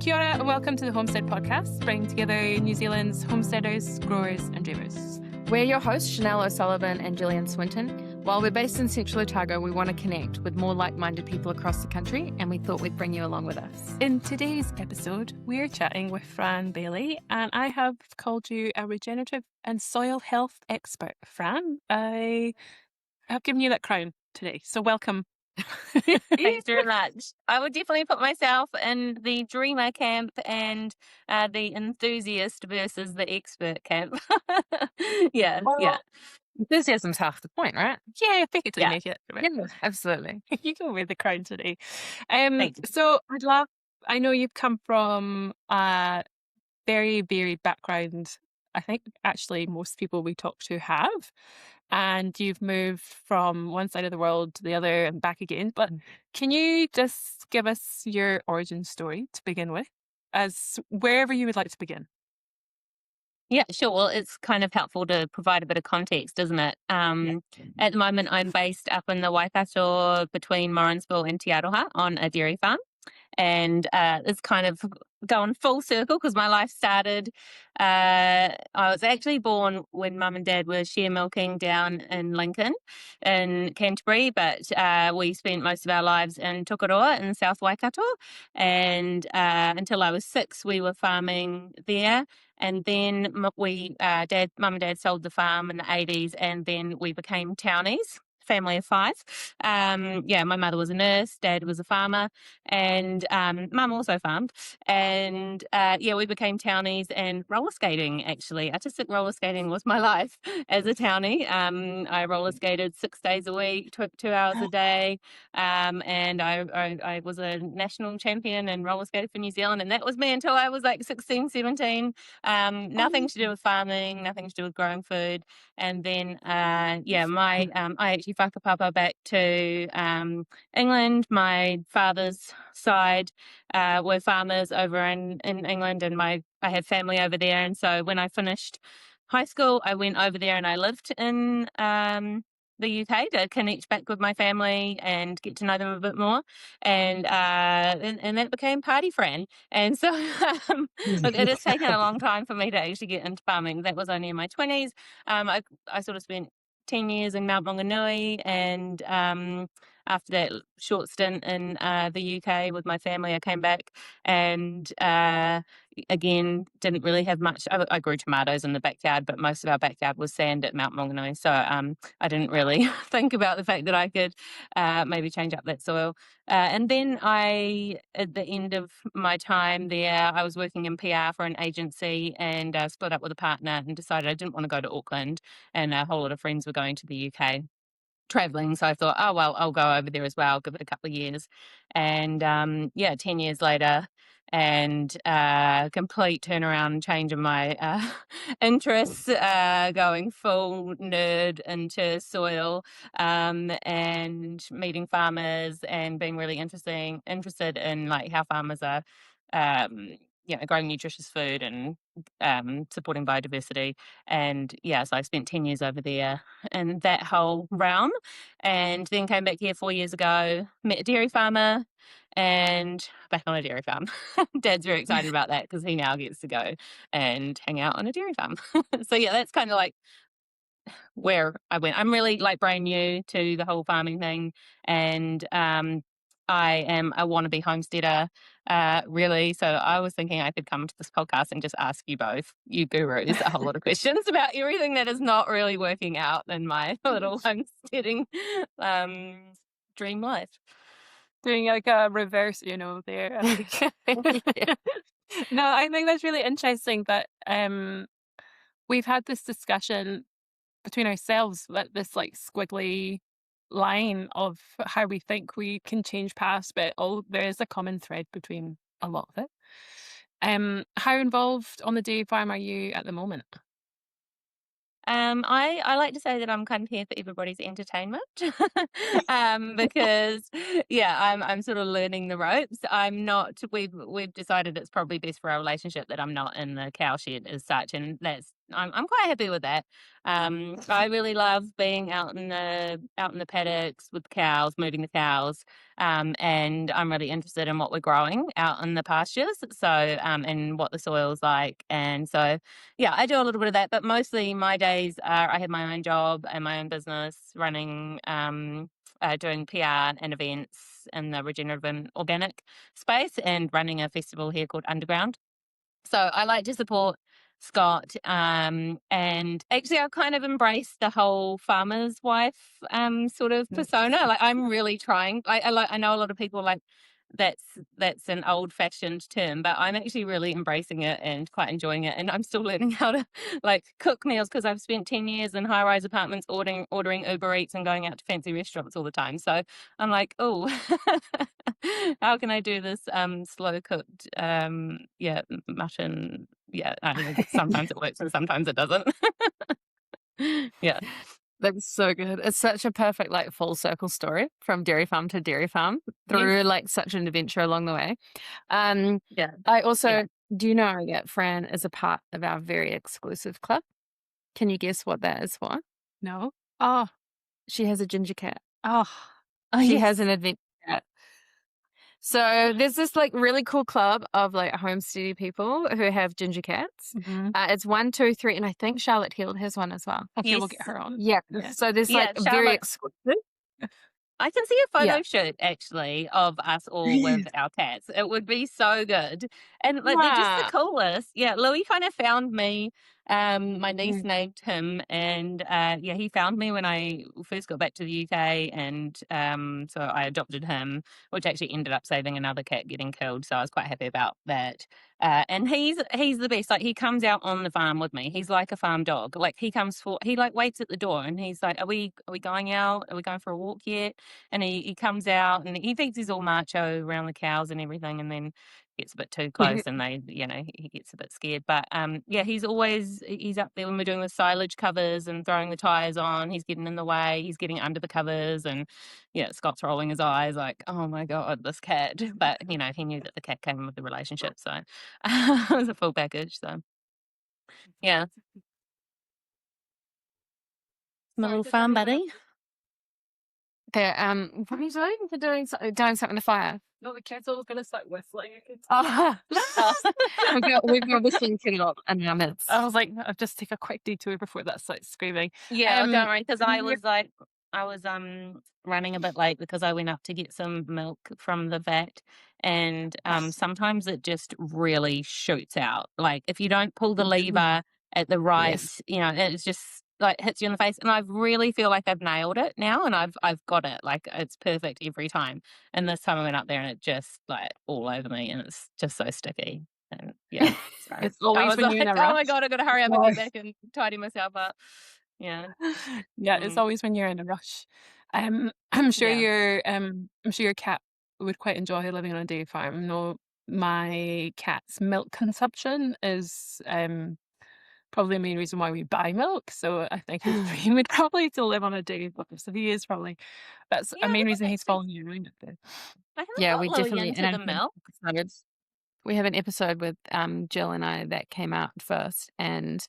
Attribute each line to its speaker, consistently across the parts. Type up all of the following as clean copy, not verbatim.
Speaker 1: Kia ora and welcome to the Homestead podcast, bringing together New Zealand's homesteaders, growers and dreamers.
Speaker 2: We're your hosts, Chanel O'Sullivan and Gillian Swinton. While we're based in Central Otago, we want to connect with more like-minded people across the country, and we thought we'd bring you along with us.
Speaker 1: In today's episode, we're chatting with Fran Bailey, and I have called you a regenerative and soil health expert. Fran, I have given you that crown today, so welcome.
Speaker 3: Thanks very much. I would definitely put myself in the dreamer camp and the enthusiast versus the expert camp. Yeah.
Speaker 2: Enthusiasm's half the point, right?
Speaker 1: Yeah, fake it till you
Speaker 3: Yeah.
Speaker 1: make it.
Speaker 2: Yeah, absolutely.
Speaker 1: You can wear the crown today.
Speaker 3: Thank you.
Speaker 1: So I know you've come from a very varied background. I think actually most people we talk to have. And you've moved from one side of the world to the other and back again. But can you just give us your origin story to begin with, as wherever you would like to begin?
Speaker 3: Yeah, sure. Well, it's kind of helpful to provide a bit of context, isn't it? At the moment, I'm based up in the Waikato between Morrinsville and Te Aroha on a dairy farm. And it's kind of going full circle because my life started. I was actually born when Mum and Dad were share milking down in Lincoln in Canterbury, but we spent most of our lives in Tukaroa in South Waikato. And until I was 6, we were farming there. And then Mum and Dad sold the farm in the 80s, and then we became townies. Family of 5. My mother was a nurse, Dad was a farmer, and Mum also farmed. And we became townies, and roller skating, actually. Artistic roller skating was my life as a townie. I roller skated 6 days a week, 2 hours a day, and I was a national champion and roller skated for New Zealand, and that was me until I was like 16, 17. Nothing to do with farming, nothing to do with growing food. And then, I actually whakapapa back to England. My father's side were farmers over in England, and I have family over there. And so when I finished high school, I went over there and I lived in the UK to connect back with my family and get to know them a bit more. And that became Party Fran. And so look, it has taken a long time for me to actually get into farming. That was only in my 20s. I sort of spent 10 years in Mount Maunganui, and after that short stint in the UK with my family, I came back and again didn't really have much. I grew tomatoes in the backyard, but most of our backyard was sand at Mount Maunganui, so I didn't really think about the fact that I could maybe change up that soil. And then at the end of my time there, I was working in PR for an agency, and split up with a partner and decided I didn't want to go to Auckland, and a whole lot of friends were going to the UK traveling. So I thought, oh, well, I'll go over there as well, give it a couple of years. And 10 years later, and complete turnaround, change in my interests, going full nerd into soil, and meeting farmers and being really interested in like how farmers are growing nutritious food and supporting biodiversity. And so I spent 10 years over there in that whole realm, and then came back here 4 years ago, met a dairy farmer, and back on a dairy farm. Dad's very excited about that because he now gets to go and hang out on a dairy farm. So that's kind of like where I went. I'm really like brand new to the whole farming thing, and I am a wannabe homesteader, really. So I was thinking I could come to this podcast and just ask you both, you gurus, a whole lot of questions about everything that is not really working out in my little homesteading dream life.
Speaker 1: Doing like a reverse, there. No, I think that's really interesting that we've had this discussion between ourselves, that this like squiggly line of how we think we can change past, but there is a common thread between a lot of it. How involved on the dairy farm are you at the moment?
Speaker 3: I like to say that I'm kind of here for everybody's entertainment, because I'm sort of learning the ropes. I'm not. We've decided it's probably best for our relationship that I'm not in the cow shed as such, and that's I'm quite happy with that. I really love being out in the paddocks with cows, moving the cows, and I'm really interested in what we're growing out in the pastures. So, and what the soil's like, and so yeah, I do a little bit of that, but mostly my days are I have my own job and my own business running. Doing PR and events in the regenerative and organic space and running a festival here called Underground. So I like to support Scott, and actually I've kind of embraced the whole farmer's wife sort of persona. Like I'm really trying. I know a lot of people like that's an old fashioned term, but I'm actually really embracing it and quite enjoying it. And I'm still learning how to like cook meals because I've spent 10 years in high rise apartments ordering Uber Eats and going out to fancy restaurants all the time. So I'm like, oh, how can I do this slow cooked mutton? Yeah, I don't know, sometimes it works and sometimes it doesn't. Yeah.
Speaker 2: That's so good. It's such a perfect like full circle story from dairy farm to dairy farm
Speaker 3: Yes.
Speaker 2: through like such an adventure along the way. Um,
Speaker 3: Yeah.
Speaker 2: I also
Speaker 3: Yeah.
Speaker 2: do you know that Fran is a part of our very exclusive club? Can you guess what that is for?
Speaker 1: No? Oh,
Speaker 2: She has a ginger cat.
Speaker 1: oh,
Speaker 3: Oh
Speaker 2: She
Speaker 3: yes.
Speaker 2: has an adventure cat. So there's this like really cool club of like homesteady people who have ginger cats.
Speaker 1: mhm.
Speaker 2: It's 1, 2, 3, and I think Charlotte Hill has one as well.
Speaker 1: Okay, we'll
Speaker 3: Yes.
Speaker 1: get her on.
Speaker 2: Yeah.
Speaker 1: Yeah.
Speaker 2: So there's
Speaker 3: Yeah,
Speaker 2: like a very
Speaker 3: Charlotte.
Speaker 2: exclusive.
Speaker 3: I can see a
Speaker 2: Yeah.
Speaker 3: photo shoot actually of us all with our cats. It would be so good. And like they're just the
Speaker 2: Wow.
Speaker 3: coolest. Yeah, Louis kind of found me. My niece
Speaker 2: Mm.
Speaker 3: named him and yeah, he found me when I first got back to the UK and so I adopted him, which actually ended up saving another cat getting killed. So I was quite happy about that. And he's the best. Like he comes out on the farm with me. He's like a farm dog. Like he like waits at the door and he's like, Are we going out? Are we going for a walk yet? And he comes out and he thinks he's all macho around the cows and everything, and then gets a bit too close and he gets a bit scared. But yeah, he's up there when we're doing the silage covers and throwing the tires on. He's getting in the way. He's getting under the covers, and yeah, Scott's rolling his eyes like, oh my god, this cat. But he knew that the cat came with the relationship, so it was a full package. So yeah, my
Speaker 1: Sorry,
Speaker 3: little
Speaker 1: did
Speaker 3: farm
Speaker 1: anyone else?
Speaker 3: buddy.
Speaker 2: They're what are you doing? They're doing something to fire.
Speaker 1: No, the cat's all gonna start whistling.
Speaker 2: Oh,
Speaker 3: Oh.
Speaker 2: we've got whistling kitten in our midst.
Speaker 1: I was like, I'll just take a quick detour before that starts screaming.
Speaker 3: Yeah, don't worry, because I
Speaker 1: Yeah.
Speaker 3: was like, I was running a bit late because I went up to get some milk from the vet, and sometimes it just really shoots out. Like if you don't pull the lever at the right,
Speaker 2: Yes.
Speaker 3: it's just like hits you in the face. And I really feel like I've nailed it now, and I've got it. Like it's perfect every time. And this time I went up there and it just like all over me, and it's just so sticky. And yeah, so
Speaker 1: It's
Speaker 3: I
Speaker 1: always
Speaker 3: was
Speaker 1: when you're in
Speaker 3: like,
Speaker 1: a
Speaker 3: oh my
Speaker 1: rush.
Speaker 3: god, I got to hurry up and
Speaker 2: No.
Speaker 3: get back and tidy myself up. Yeah.
Speaker 1: Yeah, it's
Speaker 3: Mm,
Speaker 1: always when you're in a rush. I'm sure
Speaker 3: yeah.
Speaker 1: your cat would quite enjoy living on a dairy farm. No, my cat's milk consumption is probably the main reason why we buy milk. So I think his dream would probably to live on a dairy farm. So he is probably that's
Speaker 3: Yeah,
Speaker 1: a
Speaker 3: I
Speaker 1: main
Speaker 3: haven't
Speaker 1: reason he's
Speaker 3: actually
Speaker 1: following you around up there.
Speaker 3: I haven't
Speaker 2: Yeah,
Speaker 3: got
Speaker 2: we
Speaker 3: Louis
Speaker 2: definitely
Speaker 3: into the milk.
Speaker 2: we have an episode with Jill and I that came out first, and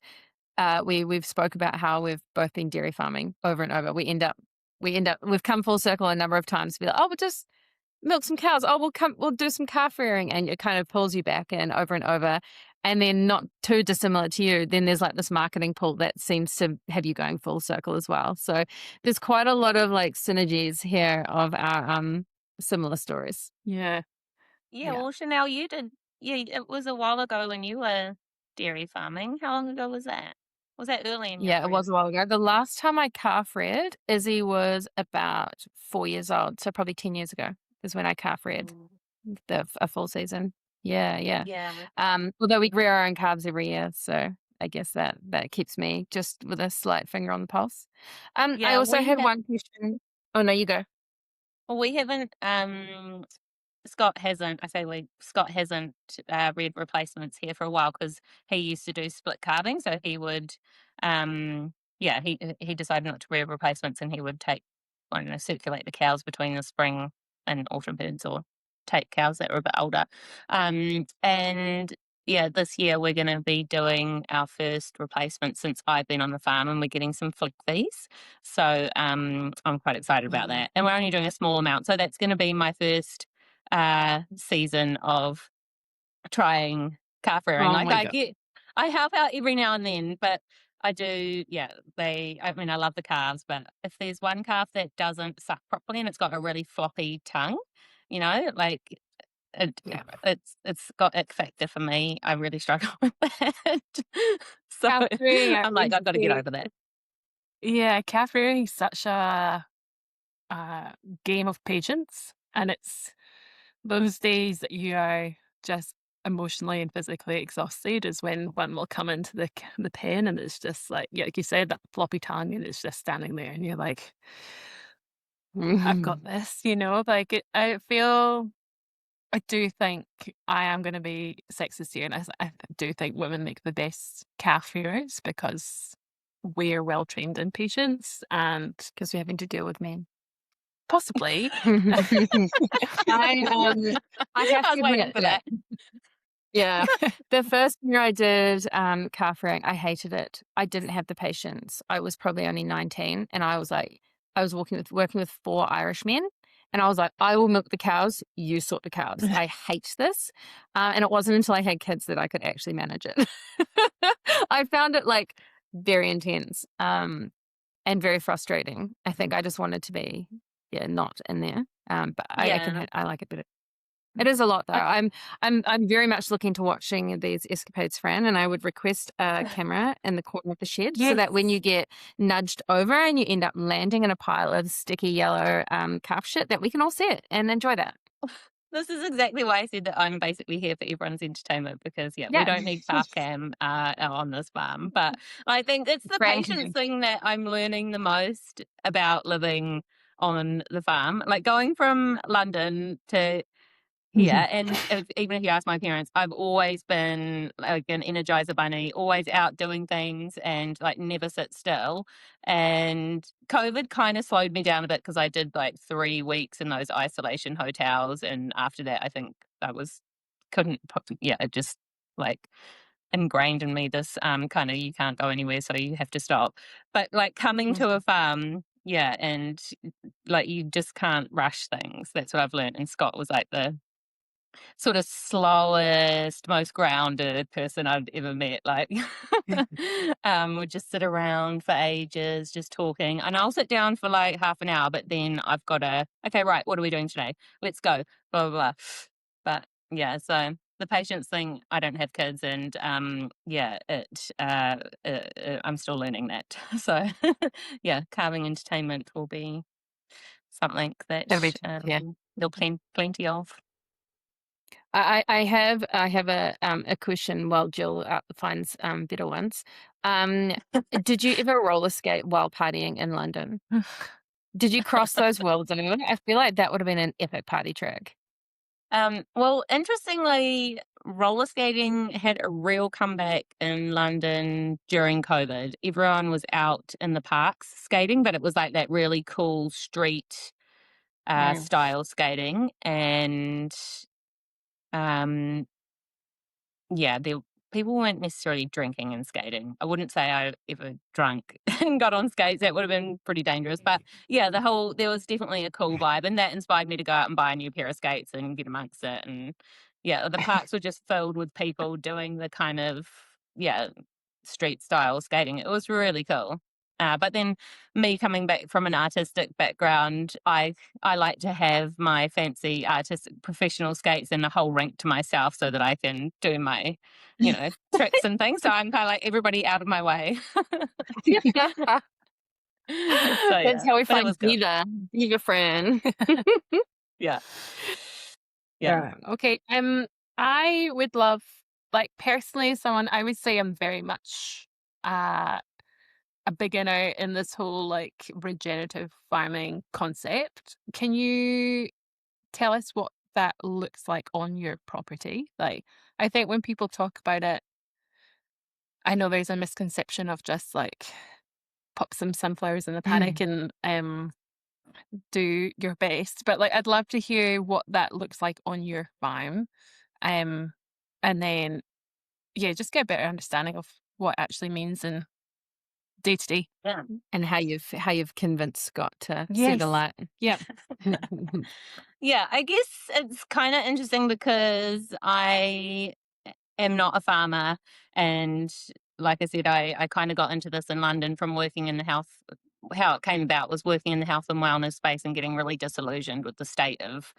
Speaker 2: we've spoke about how we've both been dairy farming over and over. We've come full circle a number of times to be like, oh, we'll just milk some cows. Oh, we'll do some calf rearing, and it kind of pulls you back in over and over. And then not too dissimilar to you, then there's like this marketing pull that seems to have you going full circle as well. So there's quite a lot of like synergies here of our similar stories.
Speaker 1: Yeah.
Speaker 3: Yeah,
Speaker 2: Yeah.
Speaker 3: well, Chanel, you did. Yeah, it was a while ago when you were dairy farming. How long ago was that? Was that early in your
Speaker 2: Yeah, it
Speaker 3: career?
Speaker 2: was a while ago. The last time I calf reared, Izzy was about 4 years old. So probably 10 years ago is when I calf reared
Speaker 3: Mm,
Speaker 2: a full season. Yeah, yeah.
Speaker 3: yeah,
Speaker 2: Although we rear our own calves every year, so I guess that keeps me just with a slight finger on the pulse. I
Speaker 3: yeah.
Speaker 2: also had one question. Oh no, you go.
Speaker 3: We haven't. Scott hasn't read replacements here for a while because he used to do split calving. So he would, he decided not to rear replacements and he would I don't know, circulate the cows between the spring and autumn herds or take cows that were a bit older. And yeah, this year we're going to be doing our first replacement since I've been on the farm, and we're getting some flickbees. So I'm quite excited about that. And we're only doing a small amount. So that's going to be my first season of trying calf rearing.
Speaker 2: Oh
Speaker 3: Like
Speaker 2: my God.
Speaker 3: I help out every now and then, but I do, yeah, I mean, I love the calves, but if there's one calf that doesn't suck properly and it's got a really floppy tongue, like
Speaker 2: Yeah.
Speaker 3: it's got ick factor for me. I really struggle with that. So
Speaker 1: Calf rearing, I
Speaker 3: I'm like,
Speaker 1: would
Speaker 3: I've got to get
Speaker 1: say,
Speaker 3: over that.
Speaker 1: yeah, calf rearing is such a game of patience, and it's those days that you are just emotionally and physically exhausted is when one will come into the pen, and it's just like, yeah, like you said, that floppy tongue, and it's just standing there, and you're like, I've got this, like I do think I am going to be sexist here, and I do think women make the best calf rearers because we're well trained in patience, and
Speaker 2: Because we're having to deal with men.
Speaker 1: possibly.
Speaker 2: I I have
Speaker 3: I
Speaker 2: to
Speaker 3: was waiting
Speaker 2: admit
Speaker 3: for
Speaker 2: that.
Speaker 3: that.
Speaker 2: Yeah. The first year I did calf rearing, I hated it. I didn't have the patience. I was probably only 19, and I was like, I was working with 4 Irish men, and I was like, I will milk the cows, you sort the cows. I hate this. And it wasn't until I had kids that I could actually manage it. I found it like very intense and very frustrating. I think I just wanted to be, yeah, not in there. But
Speaker 3: Yeah.
Speaker 2: I like it better. It is a lot though.
Speaker 1: I,
Speaker 2: I'm very much looking to watching these escapades, Fran, and I would request a camera in the corner of the shed so
Speaker 1: yes.
Speaker 2: that when you get nudged over and you end up landing in a pile of sticky yellow calf shit, that we can all see it and enjoy that.
Speaker 3: This is exactly why I said that I'm basically here for everyone's entertainment because, yeah, we
Speaker 2: Yeah.
Speaker 3: don't need calf cam on this farm. But I think it's the
Speaker 2: Fran
Speaker 3: patience
Speaker 2: can.
Speaker 3: thing that I'm learning the most about living on the farm. Like going from London to here, and even if you ask my parents, I've always been like an energizer bunny, always out doing things and like never sit still. And COVID kind of slowed me down a bit because I did like 3 weeks in those isolation hotels, and after that, I think I was couldn't yeah, it just like ingrained in me this kind of you can't go anywhere, so you have to stop. But like coming to a farm, yeah, and like you just can't rush things. That's what I've learned. And Scott was like the sort of slowest, most grounded person I've ever met. Like, would just sit around for ages, just talking. And I'll sit down for like half an hour, but then I've got to, okay, right, what are we doing today? Let's go, blah, blah, blah. But yeah, so the patience thing, I don't have kids, and yeah, I'm still learning that. So yeah, carving entertainment will be something
Speaker 2: That'll be
Speaker 3: that
Speaker 2: yeah.
Speaker 3: there'll plenty of.
Speaker 2: I have a question while Jill finds better ones. Um, did you ever roller skate while partying in London? Did you cross those worlds anyway? I feel like that would have been an epic party trick.
Speaker 3: Well, interestingly, roller skating had a real comeback in London during COVID. Everyone was out in the parks skating, but it was like that really cool street
Speaker 2: Mm.
Speaker 3: style skating. And um, yeah, people weren't necessarily drinking and skating. I wouldn't say I ever drunk and got on skates. That would have been pretty dangerous. But yeah, there was definitely a cool vibe, and that inspired me to go out and buy a new pair of skates and get amongst it. And yeah, the parks were just filled with people doing the kind of, yeah, street style skating. It was really cool. But then me coming back from an artistic background, I like to have my fancy artistic professional skates and a whole rink to myself so that I can do my, tricks and things. So I'm kind of like everybody out of my way. So
Speaker 2: That's
Speaker 3: yeah,
Speaker 2: how we
Speaker 3: but it
Speaker 2: find
Speaker 3: was cool.
Speaker 2: Diva friend.
Speaker 3: Yeah. Yeah.
Speaker 1: Yeah. Okay. I would love, like, personally, someone I would say I'm very much uh a beginner in this whole like regenerative farming concept. Can you tell us what that looks like on your property? Like, I think when people talk about it, I know there's a misconception of just like pop some sunflowers in the paddock and do your best. But like, I'd love to hear what that looks like on your farm. Um, and then just get a better understanding of what it actually means in day to day.
Speaker 3: Yeah.
Speaker 2: And how you've convinced Scott to see the
Speaker 1: Yes.
Speaker 2: light.
Speaker 1: Yep.
Speaker 3: Yeah, I guess it's kind of interesting because I am not a farmer. And like I said, I kind of got into this in London from working in the health. How it came about was working in the health and wellness space and getting really disillusioned with the state of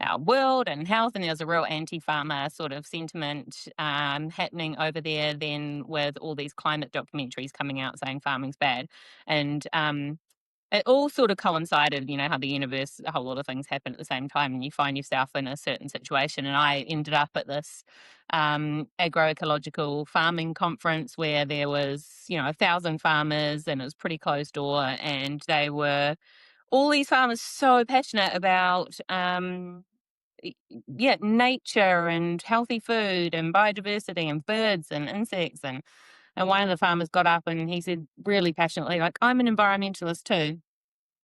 Speaker 3: our world and health. And there's a real anti-farmer sort of sentiment happening over there then with all these climate documentaries coming out saying farming's bad. And it all sort of coincided, how the universe, a whole lot of things happen at the same time, and you find yourself in a certain situation. And I ended up at this agroecological farming conference where there was, 1,000 farmers, and it was pretty closed door. And they were all these farmers so passionate about, nature and healthy food and biodiversity and birds and insects. And one of the farmers got up and he said really passionately, like, I'm an environmentalist too.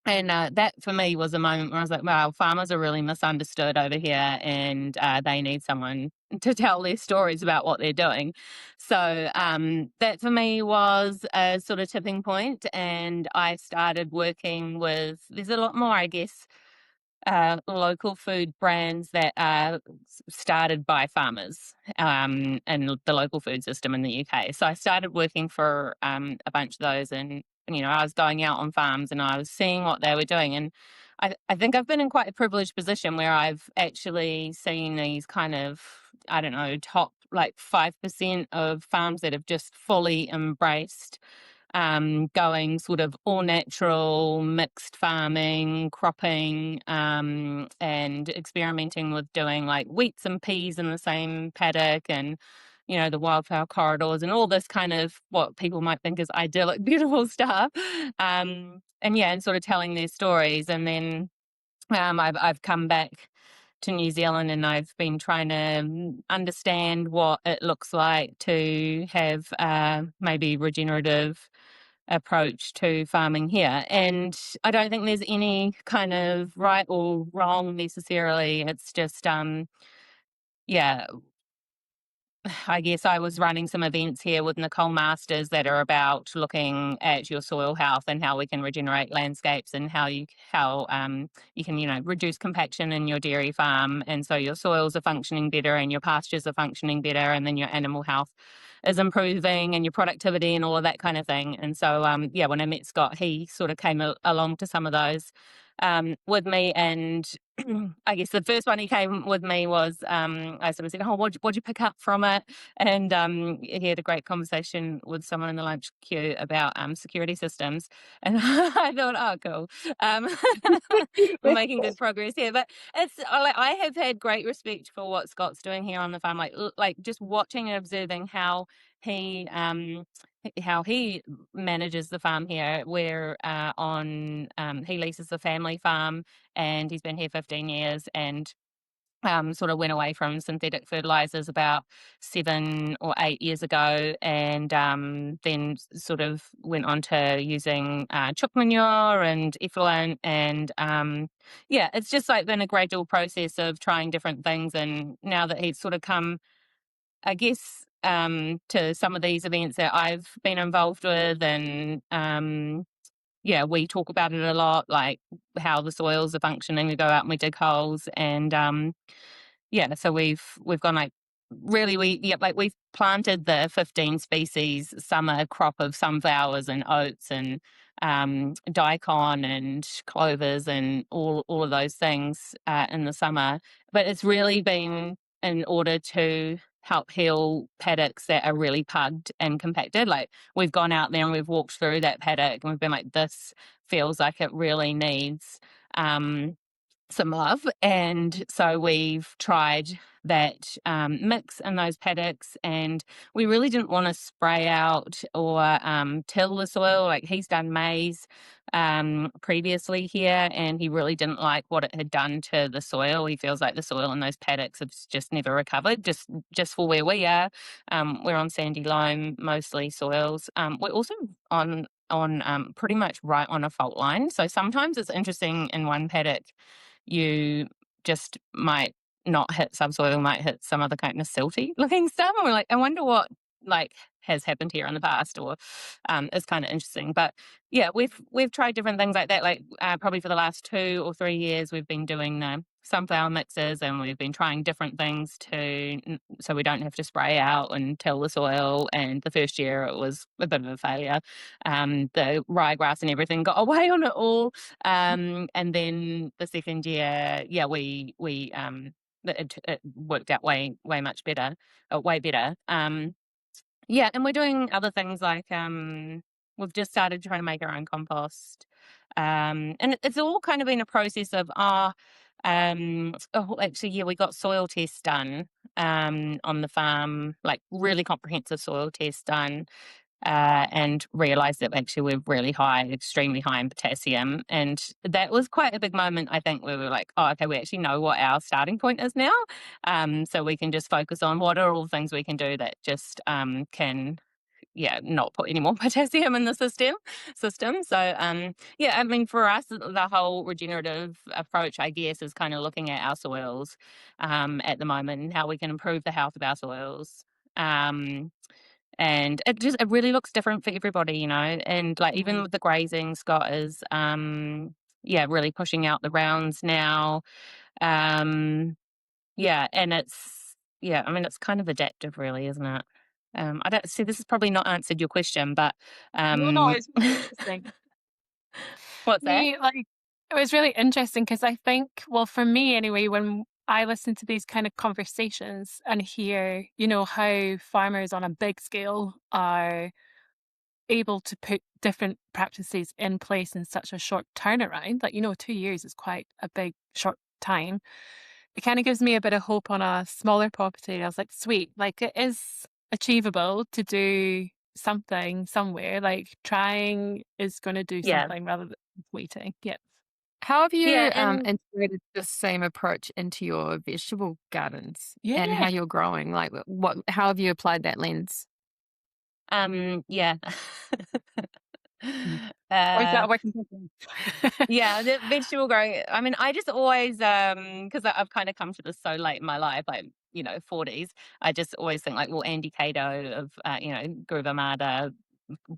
Speaker 3: And that for me was a moment where I was like, wow, farmers are really misunderstood over here, and they need someone to tell their stories about what they're doing. So that for me was a sort of tipping point, and I started working with, there's a lot more, I guess, local food brands that are started by farmers in the local food system in the UK. So I started working for a bunch of those, and I was going out on farms and I was seeing what they were doing. And I think I've been in quite a privileged position where I've actually seen these kind of, I don't know, top like 5% of farms that have just fully embraced going sort of all natural, mixed farming, cropping, and experimenting with doing like wheats and peas in the same paddock, and the wildflower corridors and all this kind of what people might think is idyllic, beautiful stuff. And sort of telling their stories. And then I've come back to New Zealand, and I've been trying to understand what it looks like to have maybe regenerative approach to farming here. And I don't think there's any kind of right or wrong necessarily. It's just yeah, I guess I was running some events here with Nicole Masters that are about looking at your soil health and how we can regenerate landscapes, and how you can reduce compaction in your dairy farm, and so your soils are functioning better and your pastures are functioning better, and then your animal health is improving and your productivity and all of that kind of thing. And so when I met Scott, he sort of came along to some of those with me. And I guess the first one he came with me was I sort of said, "Oh, what'd you pick up from it?" And he had a great conversation with someone in the lunch queue about security systems, and I thought, "Oh, cool, um, we're making good progress here." But it's like I have had great respect for what Scott's doing here on the farm, like just watching and observing he how he manages the farm here. Where he leases the family farm, and he's been here 15 years, and sort of went away from synthetic fertilizers about 7 or 8 years ago, and then sort of went on to using chook manure and effluent. And it's just like been a gradual process of trying different things. And now that he's sort of come, I guess, to some of these events that I've been involved with, and we talk about it a lot, like how the soils are functioning. We go out and we dig holes, and so we've gone like really we've planted the 15 species summer crop of sunflowers and oats and daikon and clovers and all of those things in the summer. But it's really been in order to help heal paddocks that are really pugged and compacted. Like we've gone out there and we've walked through that paddock and we've been like, this feels like it really needs some love. And so we've tried that mix in those paddocks, and we really didn't want to spray out or till the soil. Like he's done maize previously here, and he really didn't like what it had done to the soil. He feels like the soil in those paddocks have just never recovered, just for where we are. We're on sandy loam mostly soils. We're also on pretty much right on a fault line, so sometimes it's interesting in one paddock you just might not hit subsoil, might hit some other kind of silty looking stuff. And we're like, I wonder what like has happened here in the past, or it's kind of interesting. But yeah, we've tried different things like that. Like probably for the last 2 or 3 years, we've been doing sunflower mixes, and we've been trying different things so we don't have to spray out and till the soil. And the first year it was a bit of a failure. The ryegrass and everything got away on it all. And then the second year, yeah, it worked out way much better, way better. Yeah, and we're doing other things like we've just started trying to make our own compost, and it's all kind of been a process of actually, yeah, we got soil tests done on the farm, like really comprehensive soil tests done, and realized that actually we're really high, extremely high in potassium. And that was quite a big moment, I think, where we were like, oh, okay, we actually know what our starting point is now. So we can just focus on what are all the things we can do that just can, yeah, not put any more potassium in the system. So yeah, I mean, for us, the whole regenerative approach, I guess, is kind of looking at our soils at the moment and how we can improve the health of our soils. And it really looks different for everybody, and like even with the grazing, Scott is yeah, really pushing out the rounds now. Yeah, and I mean, it's kind of adaptive, really, isn't it? I don't see, this has probably not answered your question, but
Speaker 1: No, it's really interesting.
Speaker 3: what's that?
Speaker 1: Me, like, it was really interesting because I think, well, for me anyway, when I listen to these kind of conversations and hear, how farmers on a big scale are able to put different practices in place in such a short turnaround, like, 2 years is quite a big short time. It kind of gives me a bit of hope on a smaller property. I was like, sweet, like it is achievable to do something somewhere. Like trying is going to do
Speaker 3: Yeah,
Speaker 1: something rather than waiting. Yeah.
Speaker 2: How have
Speaker 3: yeah,
Speaker 2: you
Speaker 3: and
Speaker 2: integrated the same approach into your vegetable gardens and
Speaker 1: Yeah.
Speaker 2: how you're growing? Like, how have you applied that lens?
Speaker 3: yeah.
Speaker 1: Mm. Or is that
Speaker 3: uh
Speaker 1: a work in progress?
Speaker 3: Yeah, the vegetable growing. I mean, I just always, because I've kind of come to this so late in my life, like 40s. I just always think like, well, Andy Cato of Groove Armada,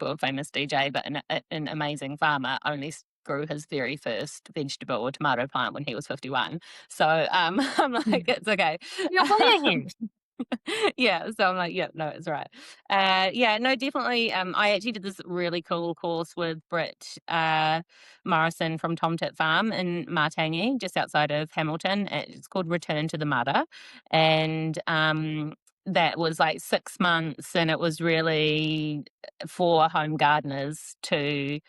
Speaker 3: world famous DJ, but an amazing farmer, only grew his very first vegetable or tomato plant when he was 51. So I'm like,
Speaker 1: Mm.
Speaker 3: it's okay.
Speaker 2: You're playing
Speaker 3: Um, yeah, so I'm like, yeah, no, it's right. Yeah, no, definitely. I actually did this really cool course with Britt Morrison from Tom Tit Farm in Martangi, just outside of Hamilton. It's called Return to the Mudder, and that was like 6 months, and it was really for home gardeners to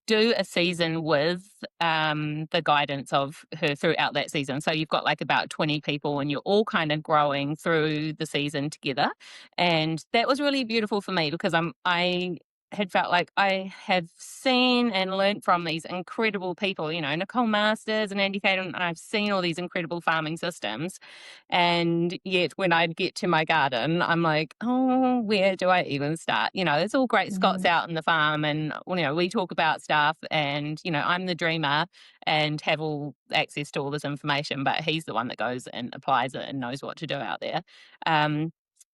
Speaker 3: do a season with the guidance of her throughout that season. So you've got like about 20 people and you're all kind of growing through the season together. And that was really beautiful for me because I had felt like I have seen and learnt from these incredible people, Nicole Masters and Andy Caton, and I've seen all these incredible farming systems. And yet when I'd get to my garden, I'm like, oh, where do I even start? It's all great. Scott's
Speaker 1: Mhm.
Speaker 3: out in the farm and, we talk about stuff and, I'm the dreamer and have all access to all this information, but he's the one that goes and applies it and knows what to do out there.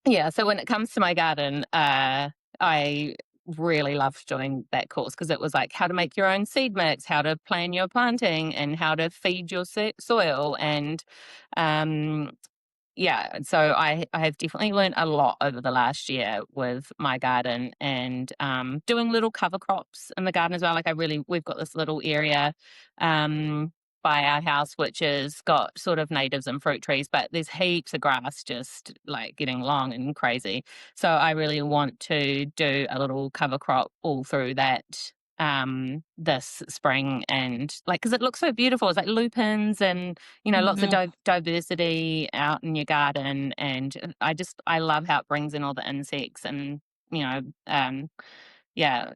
Speaker 3: Yeah. So when it comes to my garden, I really loved doing that course because it was like how to make your own seed mix, how to plan your planting and how to feed your soil. And um, yeah, so I have definitely learned a lot over the last year with my garden and doing little cover crops in the garden as well. Like we've got this little area by our house which has got sort of natives and fruit trees, but there's heaps of grass just like getting long and crazy. So I really want to do a little cover crop all through that this spring, and like because it looks so beautiful. It's like lupins and lots of
Speaker 1: Mhm.
Speaker 3: diversity out in your garden, and I love how it brings in all the insects and you know, um, yeah,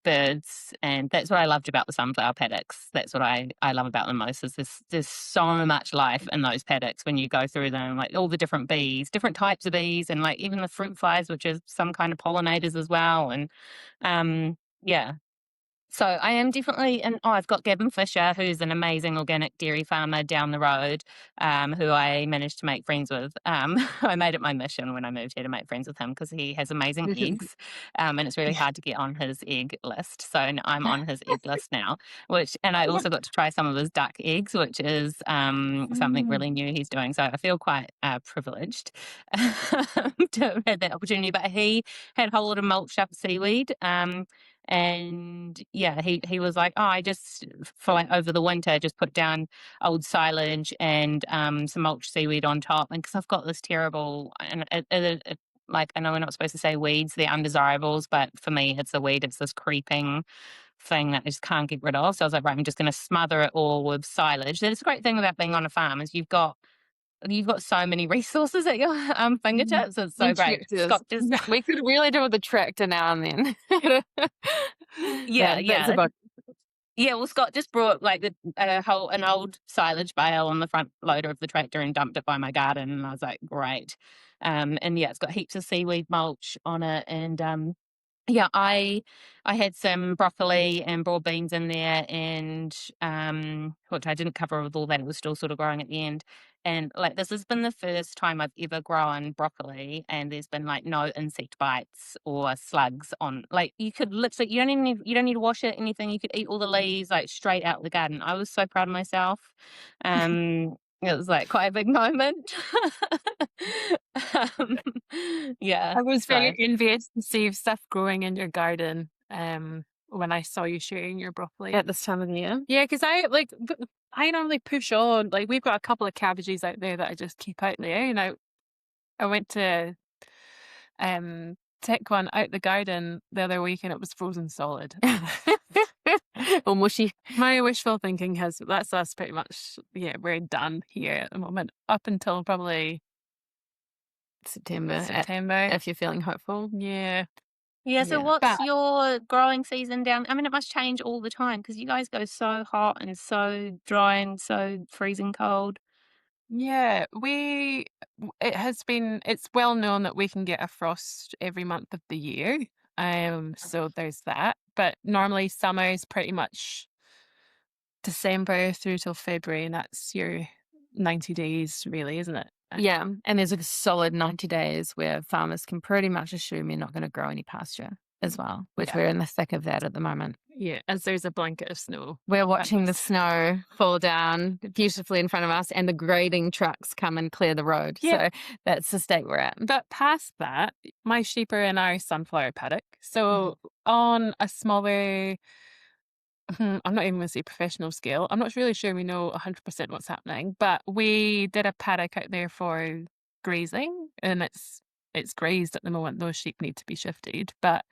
Speaker 3: birds, and that's what I loved about the sunflower paddocks. That's what I love about them most. Is there's so much life in those paddocks when you go through them, like all the different bees, different types of bees, and like even the fruit flies, which are some kind of pollinators as well, and yeah. So I am definitely, and I've got Gavin Fisher, who's an amazing organic dairy farmer down the road, who I managed to make friends with. I made it my mission when I moved here to make friends with him because he has amazing eggs, and it's really hard to get on his egg list. So I'm on his egg list now, and I also got to try some of his duck eggs, which is something really new he's doing. So I feel quite privileged to have had that opportunity. But he had a whole lot of mulch up seaweed. And yeah, he was like, oh, I just for like over the winter just put down old silage and some mulch seaweed on top, and because I've got this terrible and like, I know we're not supposed to say weeds, they're undesirables, but for me it's a weed. It's this creeping thing that I just can't get rid of. So I was like, right, I'm just going to smother it all with silage. That's a great thing about being on a farm is you've got so many resources at your fingertips. It's so
Speaker 2: And
Speaker 3: great.
Speaker 2: tractors.
Speaker 3: Scott just
Speaker 2: We could really do with a tractor now and then.
Speaker 3: yeah,
Speaker 2: That's about
Speaker 3: Yeah, well, Scott just brought like an old silage bale on the front loader of the tractor and dumped it by my garden, and I was like, great. And yeah, it's got heaps of seaweed mulch on it, and yeah, I had some broccoli and broad beans in there, and which I didn't cover with all that; it was still sort of growing at the end. And like this has been the first time I've ever grown broccoli, and there's been like no insect bites or slugs on. Like you could literally, you don't need to wash it, anything. You could eat all the leaves like straight out of the garden. I was so proud of myself. It was like quite a big moment. um, yeah,
Speaker 1: I was
Speaker 3: so.
Speaker 1: very envious to see stuff growing in your garden, when I saw you sharing your broccoli.
Speaker 2: at this time of the year.
Speaker 1: Yeah, because I normally push on. Like we've got a couple of cabbages out there that I just keep out there. I went to take one out the garden the other week and it was frozen solid.
Speaker 2: Or mushy.
Speaker 1: My wishful thinking that's us pretty much. Yeah, we're done here at the moment up until probably
Speaker 2: September.
Speaker 1: September.
Speaker 2: If you're feeling hopeful.
Speaker 1: Yeah.
Speaker 3: Yeah, so
Speaker 2: Yeah.
Speaker 3: what's
Speaker 1: But
Speaker 3: your growing season down? I mean, it must change all the time because you guys go so hot and so dry and so freezing cold.
Speaker 1: yeah, it's well known that we can get a frost every month of the year. So there's that. But normally summer is pretty much December through till February, and that's your 90 days really, isn't it?
Speaker 2: Yeah, and there's a solid 90 days where farmers can pretty much assume you're not going to grow any pasture as well, which
Speaker 1: Yeah.
Speaker 2: we're in the thick of that at the moment.
Speaker 1: Yeah, as there's a blanket of snow.
Speaker 2: We're watching the snow fall down beautifully in front of us and the grading trucks come and clear the road.
Speaker 1: Yeah.
Speaker 2: So that's the state we're at.
Speaker 1: But past that, my sheep are in our sunflower paddock. So on a smaller, I'm not even going to say professional scale. I'm not really sure we know 100% what's happening, but we did a paddock out there for grazing, and it's grazed at the moment. Those sheep need to be shifted, but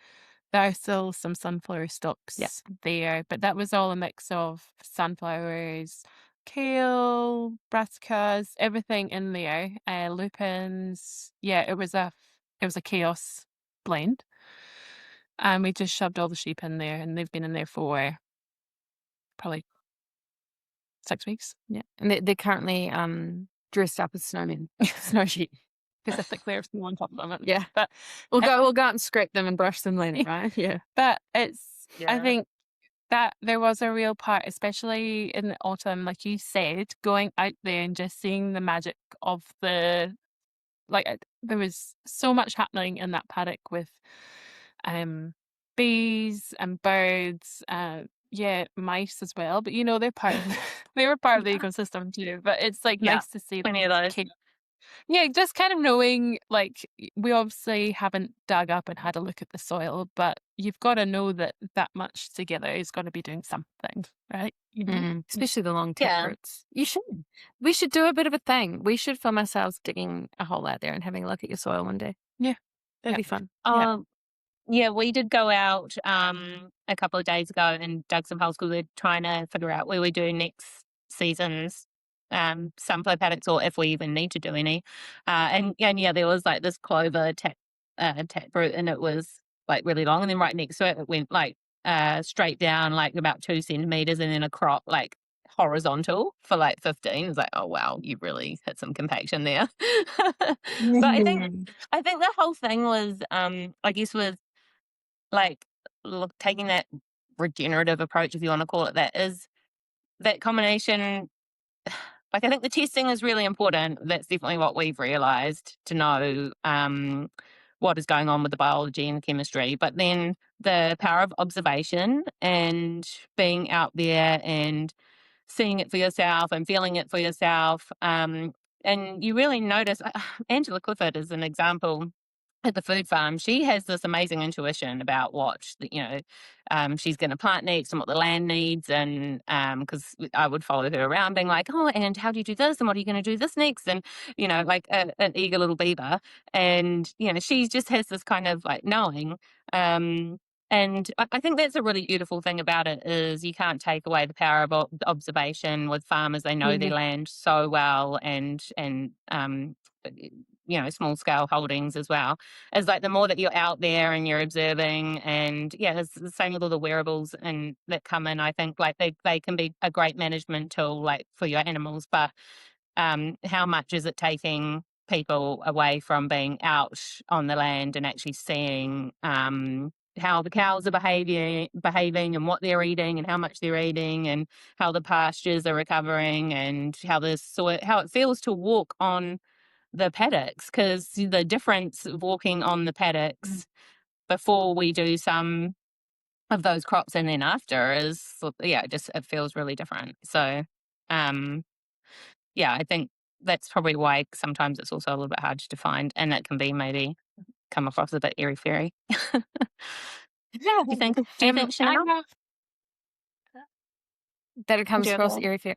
Speaker 1: there are still some sunflower stalks there. But that was all a mix of sunflowers, kale, brassicas, everything in there, lupins. Yeah, it was a chaos blend, and we just shoved all the sheep in there, and they've been in there for probably 6 weeks.
Speaker 2: Yeah. And they're currently dressed up as snowmen, snow sheep.
Speaker 1: Because I think there's no on top of them.
Speaker 2: Yeah.
Speaker 1: But
Speaker 2: We'll go out and scrape them and brush them later, right? Yeah.
Speaker 1: but I
Speaker 3: Yeah.
Speaker 1: think that there was a real part, especially in the autumn, like you said, going out there and just seeing the magic of there was so much happening in that paddock with bees and birds, mice as well. But they're part of they were part of the ecosystem too. But it's like
Speaker 3: Yeah,
Speaker 1: nice to see
Speaker 3: plenty of those.
Speaker 1: Yeah, just kind of knowing, like, we obviously haven't dug up and had a look at the soil, but you've got to know that much together is going to be doing something, right?
Speaker 2: Especially the long
Speaker 3: Yeah.
Speaker 2: taproots. You should. We should do a bit of a thing. We should film ourselves digging a hole out there and having a look at your soil one day.
Speaker 1: Yeah.
Speaker 2: That'd
Speaker 1: Yeah.
Speaker 2: be fun.
Speaker 3: Yeah, we did go out a couple of days ago and dug some holes because we're trying to figure out where we do next season's sunflower paddocks or if we even need to do any. And yeah, there was like this clover taproot and it was like really long, and then right next to it went like straight down like about 2 centimeters, and then a crop like horizontal for like 15. It's like, oh wow, you really hit some compaction there. But I think the whole thing was I guess was like taking that regenerative approach, if you want to call it that, is that combination. Like, I think the testing is really important. That's definitely what we've realized, to know what is going on with the biology and the chemistry. But then the power of observation and being out there and seeing it for yourself and feeling it for yourself. And you really notice, Angela Clifford is an example at the food farm. She has this amazing intuition about what, she's going to plant next and what the land needs. And because I would follow her around being like, oh, and how do you do this? And what are you going to do this next? And, like an eager little beaver. And, she just has this kind of like knowing. And I think that's a really beautiful thing about it, is you can't take away the power of observation with farmers. They know their
Speaker 1: Mhm.
Speaker 3: land so well, and small scale holdings as well. It's like the more that you're out there and you're observing, and yeah, it's the same with all the wearables and that come in. I think like they can be a great management tool like for your animals, but how much is it taking people away from being out on the land and actually seeing how the cows are behaving and what they're eating and how much they're eating and how the pastures are recovering and how the soil, how it feels to walk on the paddocks, because the difference of walking on the paddocks before we do some of those crops and then after is, yeah, just it feels really different. So yeah, I think that's probably why sometimes it's also a little bit hard to find, and it can be maybe come across a bit airy fairy.
Speaker 1: Yeah.
Speaker 3: Do you think,
Speaker 1: I
Speaker 3: Chanel?
Speaker 1: have
Speaker 2: That it
Speaker 3: Do
Speaker 2: comes
Speaker 3: you
Speaker 2: across
Speaker 3: agree?
Speaker 2: eerie fear.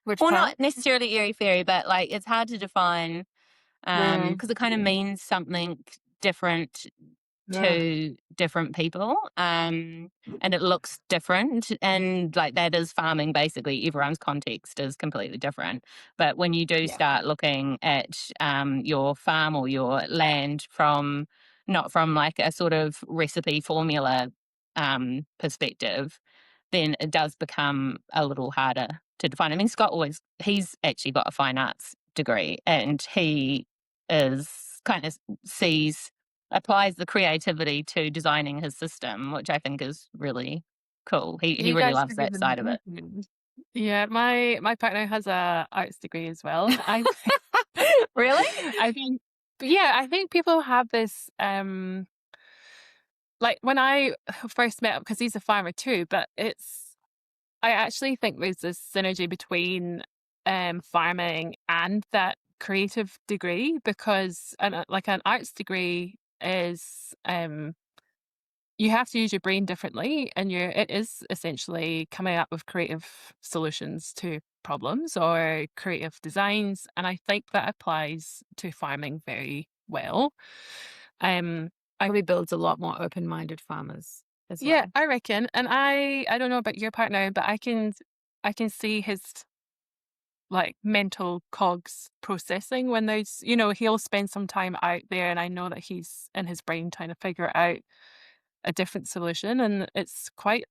Speaker 2: Which
Speaker 3: Well,
Speaker 2: part?
Speaker 3: not necessarily airy fairy, but like it's hard to define
Speaker 1: mm,
Speaker 3: because it kind of means something different
Speaker 1: yeah.
Speaker 3: to different people, and it looks different, and like that is farming. Basically everyone's context is completely different, but when you do
Speaker 1: Yeah.
Speaker 3: start looking at your farm or your land from, not from like a sort of recipe formula perspective, then it does become a little harder to define. I mean, he's actually got a fine arts degree, and he is kind of applies the creativity to designing his system, which I think is really cool. He
Speaker 1: You
Speaker 3: really
Speaker 1: guys
Speaker 3: loves
Speaker 1: could
Speaker 3: that side of it.
Speaker 1: Yeah, my partner has a arts degree as well. I
Speaker 3: Really?
Speaker 1: I think yeah, I think people have this like when I first met him, because he's a farmer too, but I actually think there's this synergy between farming and that creative degree, because like an arts degree is you have to use your brain differently, and it is essentially coming up with creative solutions to problems or creative designs, and I think that applies to farming very well. um
Speaker 2: Probably builds a lot more open-minded farmers as
Speaker 1: yeah,
Speaker 2: well.
Speaker 1: I reckon. And I don't know about your partner, but I can see his like mental cogs processing when he'll spend some time out there, and I know that he's in his brain trying to figure out a different solution, and it's quite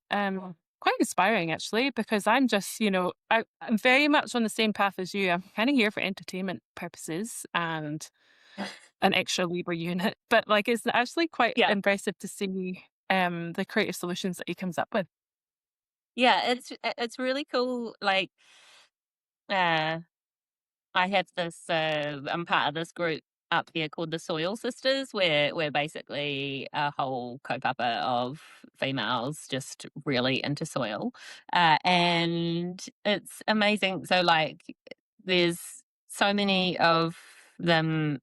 Speaker 1: inspiring actually, because I'm just, I'm very much on the same path as you. I'm kind of here for entertainment purposes and an extra labor unit, but like it's actually quite
Speaker 3: Yeah.
Speaker 1: impressive to see the creative solutions that he comes up with.
Speaker 3: Yeah, it's really cool. Like, uh, I have this. I'm part of this group up here called the Soil Sisters, where we're basically a whole kaupapa of females just really into soil, and it's amazing. So like, there's so many of them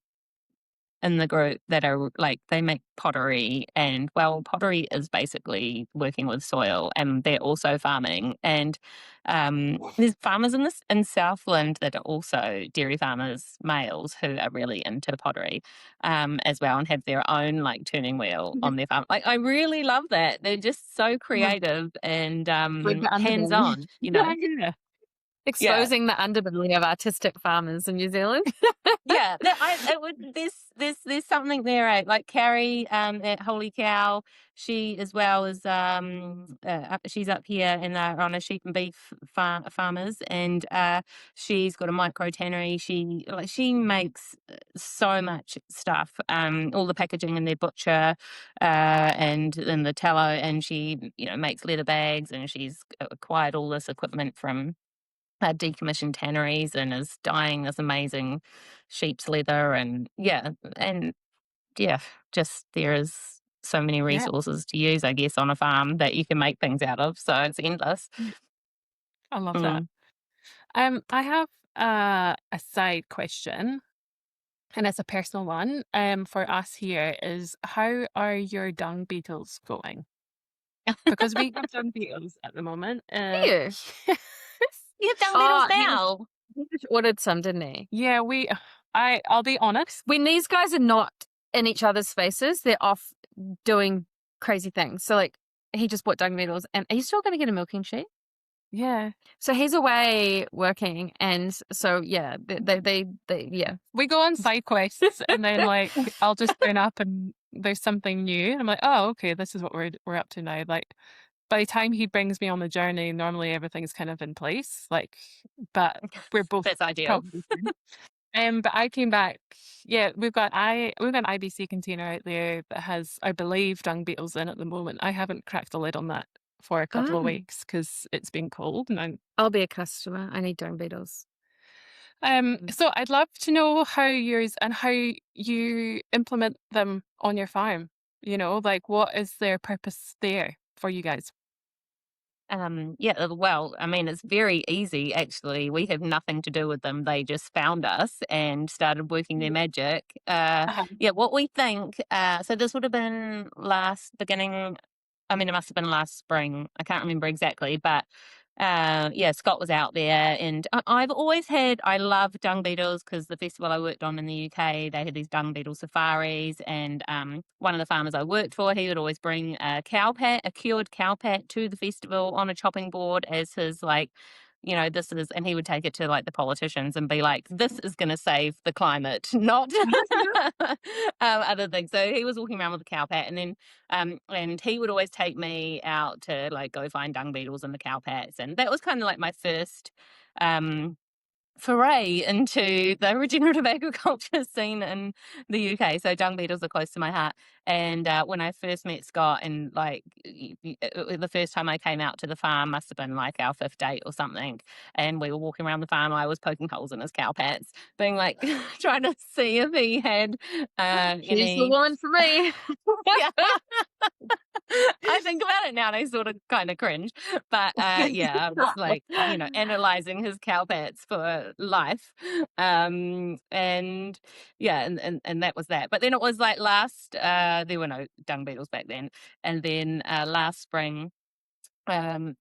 Speaker 3: in the group that are like, they make pottery, and well, pottery is basically working with soil, and they're also farming. And there's farmers in Southland that are also dairy farmers, males, who are really into pottery as well, and have their own like turning wheel on their farm. Like, I really love that. They're just so
Speaker 1: Yeah.
Speaker 3: creative and
Speaker 1: With the
Speaker 3: hands
Speaker 1: underbelly.
Speaker 3: on,
Speaker 1: Yeah, yeah.
Speaker 2: Exposing the underbelly of artistic farmers in New Zealand.
Speaker 3: Yeah, there's something there, right? Like Carrie, at Holy Cow, she as well is she's up here and they're on a sheep and beef farmers, and she's got a micro tannery. She makes so much stuff, all the packaging in their butcher, and in the tallow, and she makes leather bags, and she's acquired all this equipment from decommissioned tanneries and is dyeing this amazing sheep's leather, and just there is so many
Speaker 1: Yeah.
Speaker 3: resources to use, I guess, on a farm that you can make things out of, so it's endless.
Speaker 1: I love that. I have a side question, and it's a personal one. For us here is, how are your dung beetles going? Because we have dung beetles at the moment.
Speaker 2: You?
Speaker 3: You have dung beetles
Speaker 2: Oh,
Speaker 3: now.
Speaker 2: he just ordered some, didn't he?
Speaker 1: Yeah, I'll be honest.
Speaker 2: When these guys are not in each other's faces, they're off doing crazy things. So, like, he just bought dung beetles, and are you still going to get a milking sheet?
Speaker 1: Yeah.
Speaker 2: So he's away working, and so yeah, they yeah.
Speaker 1: We go on side quests, and then like I'll just turn up and there's something new, and I'm like, oh, okay, this is what we're up to now. Like by the time he brings me on the journey, normally everything's kind of in place. Like, but we're both
Speaker 3: That's ideal.
Speaker 1: probably but I came back. Yeah, we've got an IBC container out there that has, I believe, dung beetles in at the moment. I haven't cracked the lid on that for a couple of weeks because it's been cold, and
Speaker 2: I'll be a customer. I need dung beetles.
Speaker 1: so I'd love to know how you implement them on your farm. Like what is their purpose there for you guys?
Speaker 3: Well, I mean, it's very easy, actually. We have nothing to do with them. They just found us and started working their magic.
Speaker 1: Uh-huh.
Speaker 3: What we think, so this would have been it must have been last spring. I can't remember exactly, but Scott was out there, and I love dung beetles because the festival I worked on in the UK, they had these dung beetle safaris, and one of the farmers I worked for, he would always bring a cured cow pat to the festival on a chopping board as his and he would take it to like the politicians and be like, this is going to save the climate, not other things. So he was walking around with a cow pat, and then and he would always take me out to like go find dung beetles in the cow pats, and that was kind of like my first foray into the regenerative agriculture scene in the UK. So dung beetles are close to my heart. And when I first met Scott, and like the first time I came out to the farm must have been like our 5th date or something, and we were walking around the farm, I was poking holes in his cow pats, being like trying to see if he had
Speaker 2: He's the one for me.
Speaker 3: Yeah. I think about it now and I sort of kind of cringe, but I was like, analyzing his cow pats for life, and that was that. But then it was like there were no dung beetles back then, and then last spring, Scott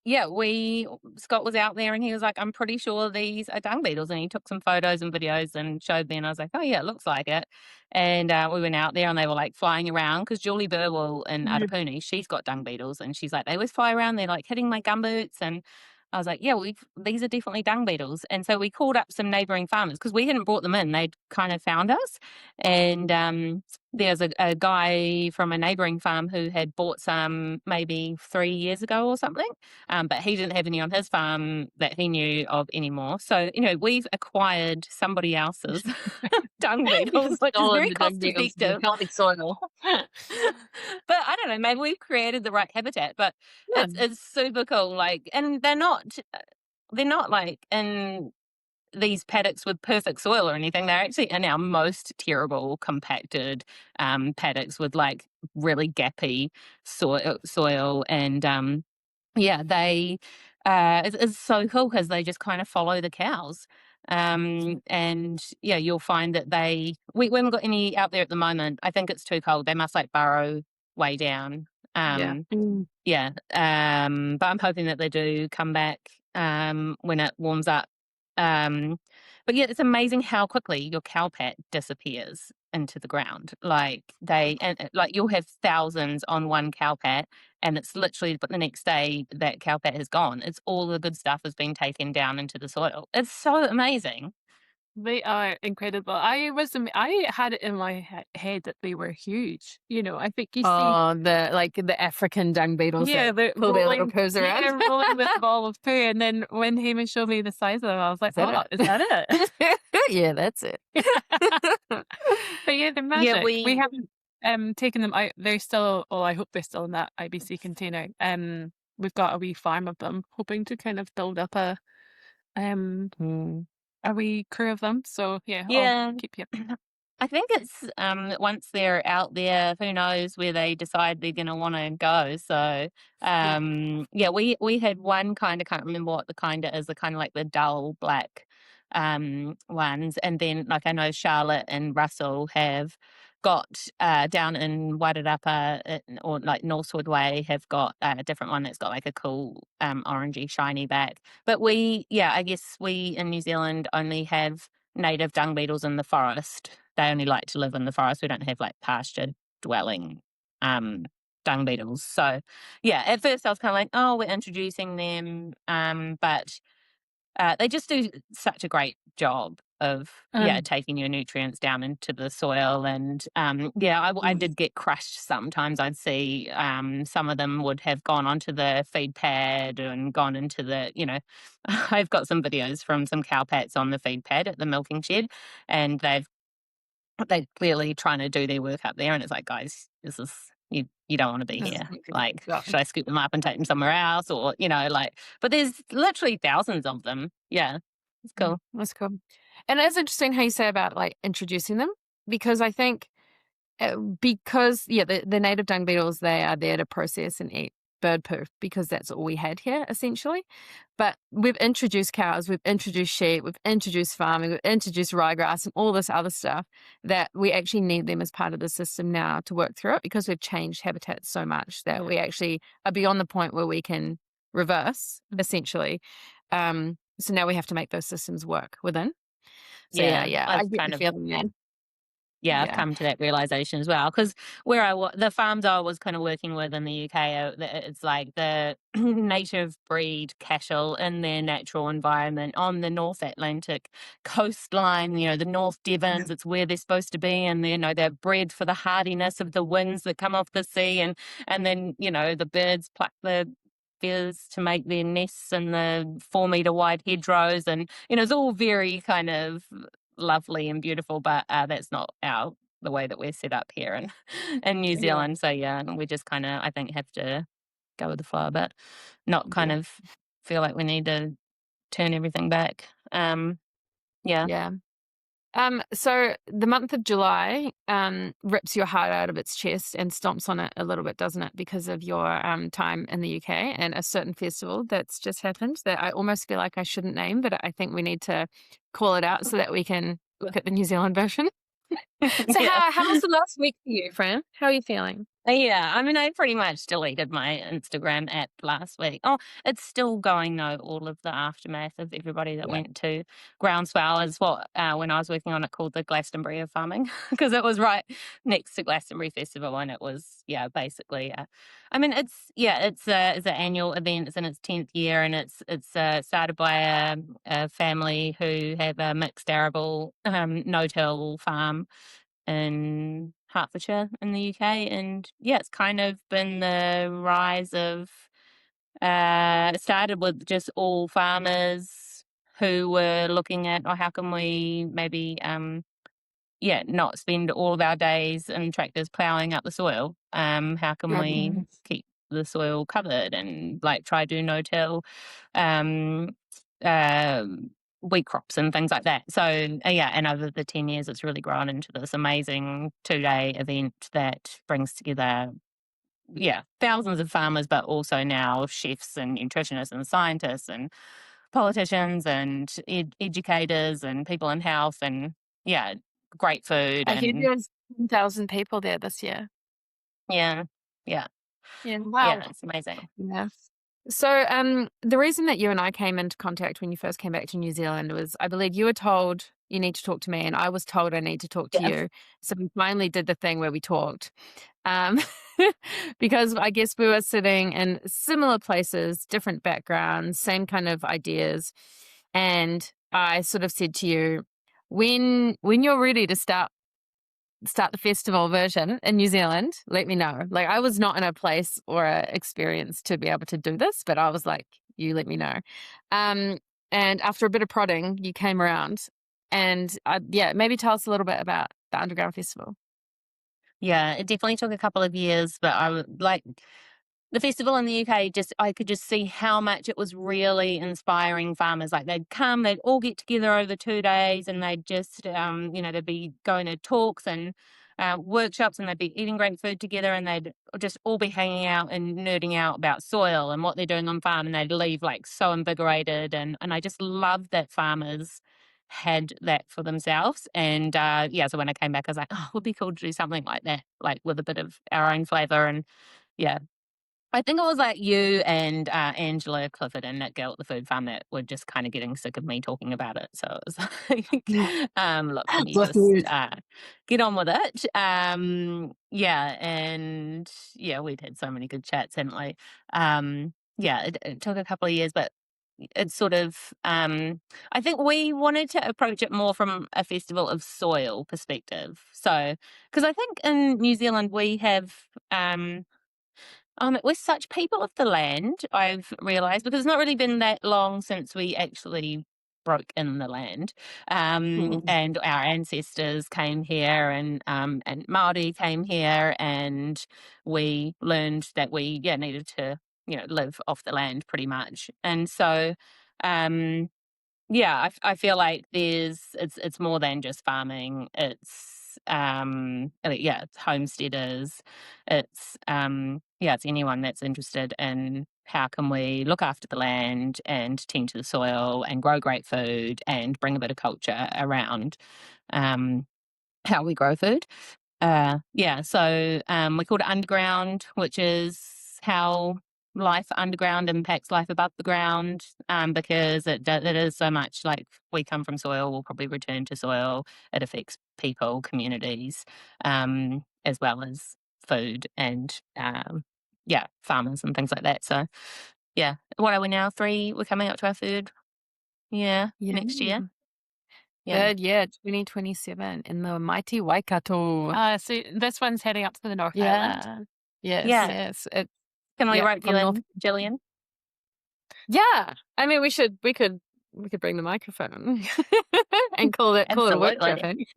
Speaker 3: was out there and he was like, I'm pretty sure these are dung beetles, and he took some photos and videos and showed me, and I was like, oh yeah, it looks like it. And we went out there and they were like flying around, because Julie Burwell in Arapuni, she's got dung beetles, and she's like, they always fly around, they're like hitting my gumboots, and I was like, yeah, these are definitely dung beetles. And so we called up some neighbouring farmers, because we hadn't brought them in, they'd kind of found us. And there's a guy from a neighbouring farm who had bought some maybe 3 years ago or something, but he didn't have any on his farm that he knew of anymore. So, we've acquired somebody else's dung beetles, which is very cost effective.
Speaker 2: Healthy soil.
Speaker 3: But I don't know, maybe we've created the right habitat, but it's super cool. Like, and they're not like in these paddocks with perfect soil or anything. They're actually in our most terrible compacted paddocks with like really gappy soil, and it's so cool because they just kind of follow the cows. You'll find that we haven't got any out there at the moment. I think it's too cold. They must like burrow way down. But I'm hoping that they do come back when it warms up. But yeah, it's amazing how quickly your cow pat disappears into the ground. Like like you'll have thousands on one cow pat, and it's literally, but the next day that cowpat has gone. It's all the good stuff has been taken down into the soil. It's so amazing.
Speaker 1: They are incredible. I had it in my head that they were huge. I think you see,
Speaker 2: Oh, the African dung beetles
Speaker 1: yeah,
Speaker 2: that
Speaker 1: the
Speaker 2: pull their little
Speaker 1: rolling,
Speaker 2: poos
Speaker 1: yeah,
Speaker 2: around.
Speaker 1: rolling this ball of poo. And then when Hamish showed me the size of them, I was like,
Speaker 2: Is that
Speaker 1: oh,
Speaker 2: it?
Speaker 1: is that it?
Speaker 2: Yeah, that's it.
Speaker 1: But yeah, they're
Speaker 3: Yeah,
Speaker 1: magic. We haven't taken them out. They're still, oh, I hope they're still in that IBC container. We've got a wee farm of them, hoping to kind of build up um
Speaker 2: Hmm.
Speaker 1: a wee crew of them. So yeah, I'll
Speaker 3: yeah.
Speaker 1: keep you.
Speaker 3: I think it's once they're out there, who knows where they decide they're going to want to go. So
Speaker 1: Yeah.
Speaker 3: yeah, we had one kind, I can't remember what the kind is, the kind of like the dull black ones, and then like I know Charlotte and Russell have got down in Wairarapa or like Northwood Way have got a different one that's got like a cool orangey shiny back. But I guess we in New Zealand only have native dung beetles in the forest. They only like to live in the forest. We don't have like pasture dwelling dung beetles. So yeah, at first I was kind of like, oh, we're introducing them, but they just do such a great job of taking your nutrients down into the soil. And I did get crushed sometimes. I'd see some of them would have gone onto the feed pad and gone into the I've got some videos from some cow pats on the feed pad at the milking shed, and they're clearly trying to do their work up there, and it's like, guys, this is you don't want to be
Speaker 2: This is
Speaker 3: here.
Speaker 2: not good.
Speaker 3: Like,
Speaker 2: Yeah.
Speaker 3: should I scoop them up and take them somewhere else, or like? But there's literally thousands of them. Yeah, it's cool.
Speaker 2: That's cool. And it's interesting how you say about like introducing them, because I think the native dung beetles, they are there to process and eat bird poo because that's all we had here essentially. But we've introduced cows, we've introduced sheep, we've introduced farming, we've introduced ryegrass and all this other stuff that we actually need them as part of the system now to work through it, because we've changed habitats so much that we actually are beyond the point where we can reverse essentially. So now we have to make those systems work within. So
Speaker 3: Yeah,
Speaker 2: yeah, I
Speaker 3: I've
Speaker 2: get the
Speaker 3: kind of
Speaker 2: feeling, man.
Speaker 3: I've
Speaker 2: Yeah.
Speaker 3: come to that realization as well, because the farms I was kind of working with in the UK, it's like the native breed cattle in their natural environment on the North Atlantic coastline, the North Devons, it's where they're supposed to be, and they're bred for the hardiness of the winds that come off the sea, and then the birds pluck the feathers to make their nests in the 4 meter wide hedgerows, and it's all very kind of lovely and beautiful, but that's not the way that we're set up here in New
Speaker 2: Yeah.
Speaker 3: Zealand. So yeah, and we just kind of, I think, have to go with the flow a bit, not kind
Speaker 2: Yeah.
Speaker 3: of feel like we need to turn everything back. Yeah.
Speaker 2: Yeah. So the month of July rips your heart out of its chest and stomps on it a little bit, doesn't it? Because of your time in the UK and a certain festival that's just happened that I almost feel like I shouldn't name, but I think we need to call it out so that we can look at the New Zealand version. So
Speaker 3: Yeah.
Speaker 2: how was the last week for you, Fran? How are you feeling?
Speaker 3: Yeah, I mean, I pretty much deleted my Instagram app last week. Oh, it's still going though. All of the aftermath of everybody that
Speaker 2: Yeah.
Speaker 3: went to Groundswell is what when I was working on it called the Glastonbury of farming, because it was right next to Glastonbury Festival, and it was basically. I mean, it's an annual event. It's in its 10th year, and it's started by a family who have a mixed arable no-till farm in Hertfordshire in the UK, and it's kind of been the rise of. It started with just all farmers who were looking at, oh, how can we maybe not spend all of our days in tractors ploughing up the soil. How can we keep the soil covered and like try to do no-till um, uh, wheat crops and things like that. So and over the 10 years, it's really grown into this amazing 2-day event that brings together thousands of farmers, but also now chefs and nutritionists and scientists and politicians and educators and people in health, and great food,
Speaker 2: I hear
Speaker 3: and
Speaker 2: there's 1,000 people there this year.
Speaker 3: yeah, yeah,
Speaker 2: Yeah.
Speaker 1: Wow.
Speaker 3: it's amazing.
Speaker 2: Yeah. So, the reason that you and I came into contact when you first came back to New Zealand was, I believe you were told you need to talk to me, and I was told I need to talk to
Speaker 3: Yeah.
Speaker 2: you. So we finally did the thing where we talked. Um, because I guess we were sitting in similar places, different backgrounds, same kind of ideas. And I sort of said to you, when you're ready to start the festival version in New Zealand, let me know. Like, I was not in a place or a experience to be able to do this, but I was like, you let me know. Um, and after a bit of prodding, you came around, and yeah, maybe tell us a little bit about the Underground Festival.
Speaker 3: Yeah, it definitely took a couple of years, but I would like the festival in the UK, just I could just see how much it was really inspiring farmers. Like they'd come, they'd all get together over 2 days, and they'd just, they'd be going to talks and workshops, and they'd be eating great food together, and they'd just all be hanging out and nerding out about soil and what they're doing on farm, and they'd leave like so invigorated, and I just loved that farmers had that for themselves. And so when I came back, I was like, oh, it would be cool to do something like that, like with a bit of our own flavor. And yeah, I think it was like you and Angela Clifford and Nick Gill at the food farm that were just kind of getting sick of me talking about it. So it was like, look, can you
Speaker 2: Bless
Speaker 3: just
Speaker 2: you.
Speaker 3: get on with it? And yeah, we'd had so many good chats, hadn't we? It took a couple of years, but it's sort of, I think we wanted to approach it more from a festival of soil perspective. So, because I think in New Zealand we have, we're such people of the land, I've realised, because it's not really been that long since we actually broke in the land.
Speaker 2: Mm.
Speaker 3: And our ancestors came here, and Māori came here, and we learned that we needed to live off the land pretty much. And so um, I feel like it's more than just farming. It's homesteaders. It's anyone that's interested in how can we look after the land and tend to the soil and grow great food and bring a bit of culture around um, how we grow food. We called it underground, which is how life underground impacts life above the ground, because it is so much like we come from soil, we'll probably return to soil. It affects people, communities, as well as food and farmers and things like that. So what are we now? We're coming up to our third year
Speaker 2: Yeah.
Speaker 3: next year. Yeah.
Speaker 2: Third year, 2027 in the mighty Waikato.
Speaker 1: So this one's heading up to the North Island.
Speaker 2: Yeah. Yes,
Speaker 3: Yeah.
Speaker 2: yes.
Speaker 3: Can we
Speaker 2: Yeah,
Speaker 3: rope you
Speaker 2: from North.
Speaker 3: in, Gillian?
Speaker 2: Yeah. I mean, we could bring the microphone and call it a work trip.
Speaker 3: Absolutely.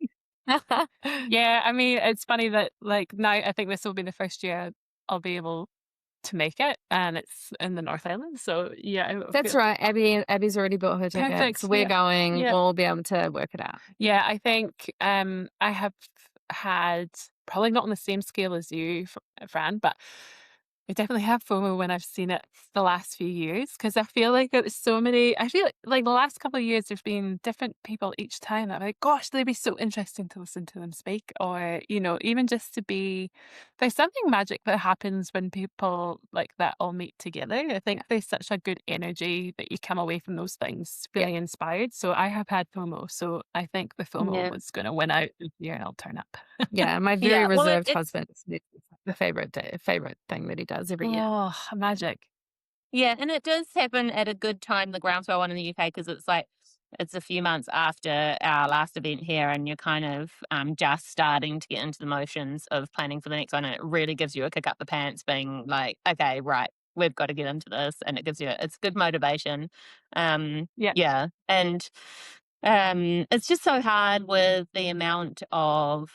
Speaker 1: Yeah, I mean, it's funny that like now I think this will be the first year I'll be able to make it, and it's in the North Island. So yeah, I
Speaker 2: That's
Speaker 1: feel
Speaker 2: right. Abby's already bought her tickets.
Speaker 1: perfect.
Speaker 2: So we're
Speaker 1: Yeah,
Speaker 2: going.
Speaker 1: yeah,
Speaker 2: We'll be able to work it out.
Speaker 1: yeah. I think I have had probably not on the same scale as you, Fran, but I definitely have FOMO when I've seen it the last few years because I feel like it was so many. I feel like the last couple of years there's been different people each time that I'm like, gosh, they'd be so interesting to listen to them speak, or even just to be. There's something magic that happens when people like that all meet together. I think there's such a good energy that you come away from those things
Speaker 2: Yeah.
Speaker 1: feeling inspired. So I have had FOMO, so I think the FOMO
Speaker 3: Yeah.
Speaker 1: was going to win out this year, and I'll turn up.
Speaker 2: Yeah. My very
Speaker 3: Yeah. Well,
Speaker 2: reserved
Speaker 3: it's
Speaker 2: husband. It's the favorite thing that he does every year.
Speaker 1: Oh, magic!
Speaker 3: yeah, and it does happen at a good time, the groundswell one in the UK, because it's a few months after our last event here, and you're kind of just starting to get into the motions of planning for the next one, and it really gives you a kick up the pants, being like, okay, right, we've got to get into this, and it's good motivation.
Speaker 1: Yeah.
Speaker 3: And it's just so hard with the amount of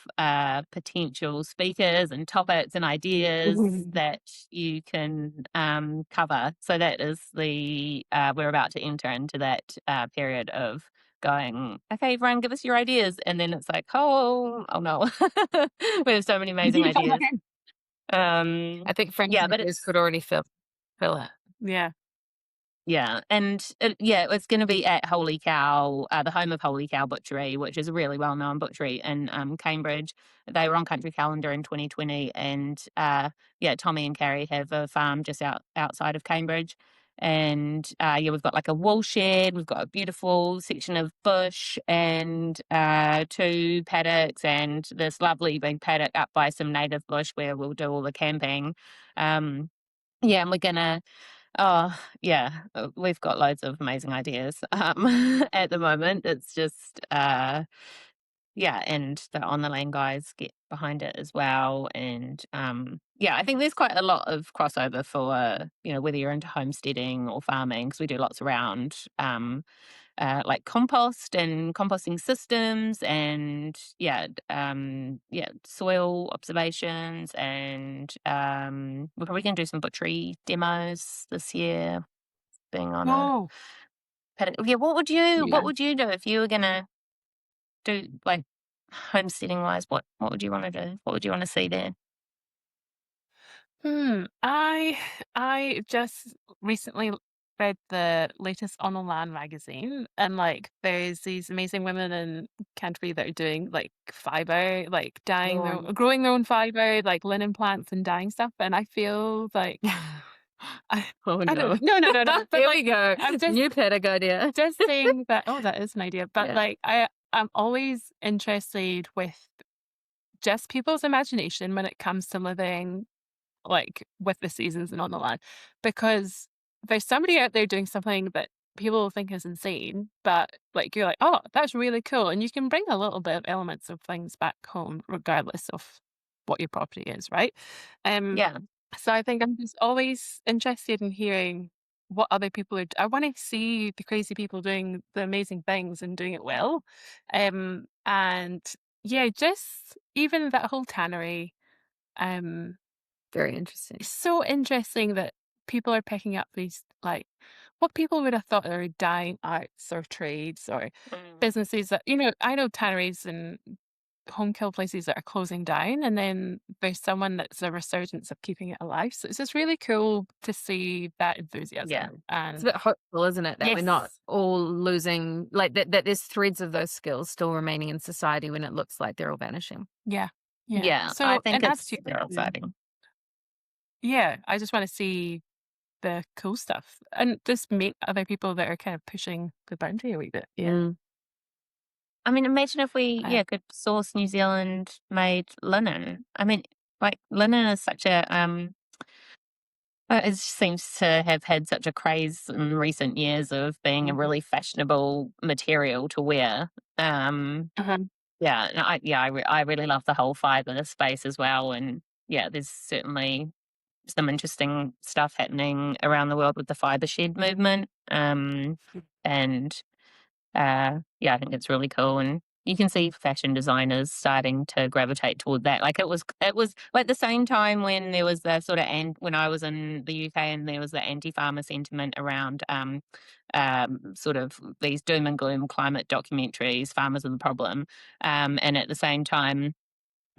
Speaker 3: potential speakers and topics and ideas that you can cover. So that is we're about to enter into that period of going, okay, everyone, give us your ideas. And then it's like, oh no, we have so many amazing ideas.
Speaker 2: I think Frank
Speaker 3: But
Speaker 2: Matthews could already fill it.
Speaker 1: Yeah.
Speaker 3: yeah, and it's going to be at Holy Cow, the home of Holy Cow Butchery, which is a really well-known butchery in Cambridge. They were on Country Calendar in 2020, and Tommy and Carrie have a farm just outside of Cambridge, And yeah, we've got like a wool shed, we've got a beautiful section of bush, and 2 paddocks, and this lovely big paddock up by some native bush where we'll do all the camping. Yeah, and we're gonna oh, yeah, we've got loads of amazing ideas, at the moment. It's just, yeah, and the On the Land guys get behind it as well, and, yeah, I think there's quite a lot of crossover for, whether you're into homesteading or farming, because we do lots around, like compost and composting systems, and yeah, soil observations, and we're probably gonna do some butchery demos this year, being on a
Speaker 1: Oh,
Speaker 3: paddock. Yeah, what
Speaker 2: Yeah.
Speaker 3: would you do if you were gonna do, like, homesteading wise? What would you want to do? What would you want to see there?
Speaker 1: I just recently read the latest On the Land magazine, and like there's these amazing women in Canterbury that are doing like fiber, like dyeing their
Speaker 2: Oh.
Speaker 1: own, growing their own fiber, like linen plants and dyeing stuff. And I feel like I
Speaker 2: Oh,
Speaker 1: I
Speaker 2: no.
Speaker 1: don't no, but
Speaker 2: Here we
Speaker 1: like
Speaker 2: go.
Speaker 1: I'm
Speaker 2: New paddock idea.
Speaker 1: just saying that. Oh, that is an idea. But
Speaker 2: Yeah.
Speaker 1: like I'm always interested with just people's imagination when it comes to living like with the seasons and on the land, because there's somebody out there doing something that people think is insane, but like you're like, oh, that's really cool, and you can bring a little bit of elements of things back home regardless of what your property is, right? Um,
Speaker 3: Yeah,
Speaker 1: so I think I'm just always interested in hearing what other people are. I want to see the crazy people doing the amazing things and doing it well, and yeah, just even that whole tannery. Um,
Speaker 2: Very interesting.
Speaker 1: it's so interesting that people are picking up these, like, what people would have thought are dying arts or trades or
Speaker 3: mm,
Speaker 1: businesses that, I know tanneries and home kill places that are closing down, and then there's someone that's a resurgence of keeping it alive. So it's just really cool to see that
Speaker 3: yeah,
Speaker 1: enthusiasm.
Speaker 2: It's a
Speaker 1: And
Speaker 2: bit hopeful, isn't it, that we're not
Speaker 1: yes,
Speaker 2: all losing, like, that there's threads of those skills still remaining in society when it looks like they're all vanishing.
Speaker 1: yeah, yeah.
Speaker 3: yeah. I
Speaker 1: So,
Speaker 3: think
Speaker 1: and as
Speaker 3: it's
Speaker 1: to
Speaker 3: very exciting.
Speaker 1: yeah, I just want to see the cool stuff and just meet other people that are kind of pushing the boundary a wee bit. Yeah.
Speaker 2: Mm.
Speaker 3: I mean, imagine if we,
Speaker 1: Uh,
Speaker 3: yeah, could source New Zealand made linen. I mean, like, linen is such a it seems to have had such a craze in recent years of being a
Speaker 1: mhm.
Speaker 3: really fashionable material to wear. Um,
Speaker 1: Uh-huh.
Speaker 3: yeah, and I really love the whole fiber space as well. And yeah, there's certainly some interesting stuff happening around the world with the fiber shed movement. And yeah, I think it's really cool, and you can see fashion designers starting to gravitate toward that. Like, it was like the same time when there was the sort of, and when I was in the UK, and there was the anti-farmer sentiment around sort of these doom and gloom climate documentaries, farmers are the problem, and at the same time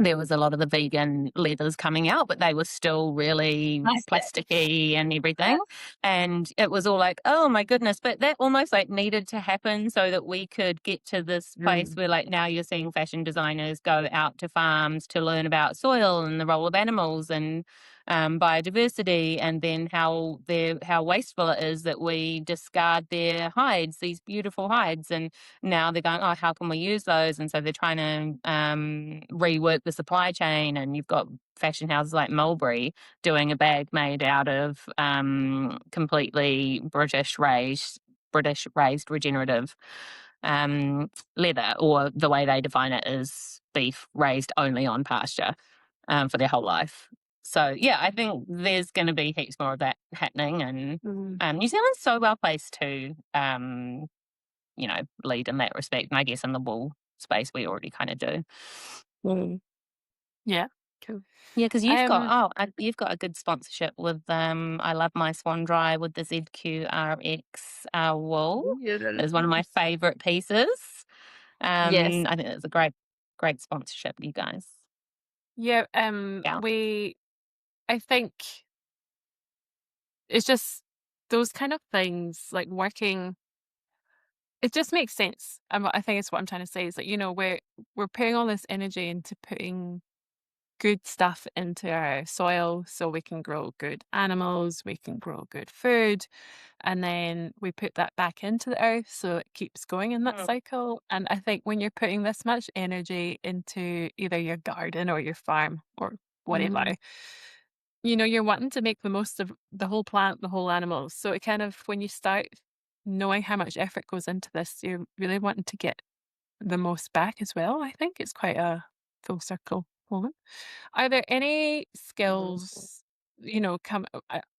Speaker 3: there was a lot of the vegan leathers coming out, but they were still really
Speaker 1: Plastic.
Speaker 3: plasticky and everything.
Speaker 1: Yeah.
Speaker 3: And it was all like, oh my goodness. But that almost like needed to happen so that we could get to this place
Speaker 2: Mm.
Speaker 3: where, like, now you're seeing fashion designers go out to farms to learn about soil and the role of animals and biodiversity, and then how wasteful it is that we discard their hides, these beautiful hides. And now they're going, oh, how can we use those? And so they're trying to rework the supply chain. And you've got fashion houses like Mulberry doing a bag made out of completely British raised regenerative leather, or the way they define it is beef raised only on pasture for their whole life. So yeah, I think there's going to be heaps more of that happening, and
Speaker 1: Mhm.
Speaker 3: New Zealand's so well placed to lead in that respect. And I guess in the wool space, we already kind of do.
Speaker 1: Mm. Yeah. Cool.
Speaker 3: Yeah, because
Speaker 1: Um,
Speaker 3: you've got a good sponsorship with I love my Swan Dry with the ZQRX wool.
Speaker 2: Yeah, that is
Speaker 3: It's one of my favorite pieces.
Speaker 2: Yes.
Speaker 3: I think it's a great sponsorship, you guys.
Speaker 1: yeah,
Speaker 3: Yeah,
Speaker 1: I think it's just those kind of things, like working, it just makes sense. I think it's what I'm trying to say is that, we're putting all this energy into putting good stuff into our soil so we can grow good animals, we can grow good food, and then we put that back into the earth so it keeps going in that
Speaker 3: Mm.
Speaker 1: cycle. And I think when you're putting this much energy into either your garden or your farm or whatever,
Speaker 2: Mm.
Speaker 1: you're wanting to make the most of the whole plant, the whole animals. So it kind of, when you start knowing how much effort goes into this, you're really wanting to get the most back as well. I think it's quite a full circle moment. Are there any skills,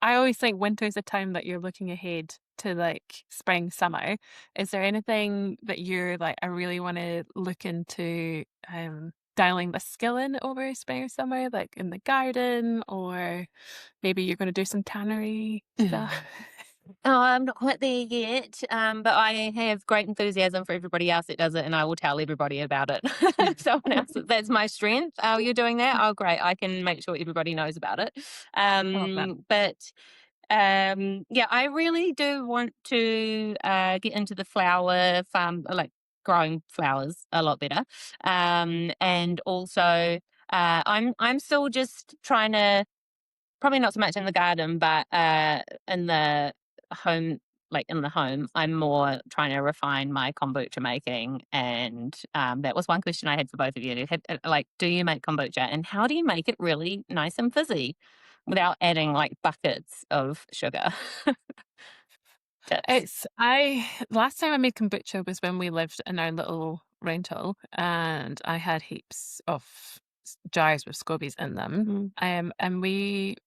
Speaker 1: I always think winter is a time that you're looking ahead to like spring, summer. Is there anything that you're like, I really want to look into dialing the skill in over spring or summer, like in the garden, or maybe you're going to do some tannery stuff?
Speaker 3: Oh, I'm not quite there yet, but I have great enthusiasm for everybody else that does it, and I will tell everybody about it. Someone else, that's my strength. Oh, you're doing that? Oh, great. I can make sure everybody knows about it.
Speaker 1: I love that.
Speaker 3: But yeah, I really do want to get into the flower farm, like growing flowers a lot better. And also, I'm still just trying to, probably not so much in the garden, but in the home, like in the home, I'm more trying to refine my kombucha making. And that was one question I had for both of you. Like, do you make kombucha, and how do you make it really nice and fizzy without adding like buckets of sugar? Tips.
Speaker 1: I last time I made kombucha was when we lived in our little rental, and I had heaps of jars with scobies in them. And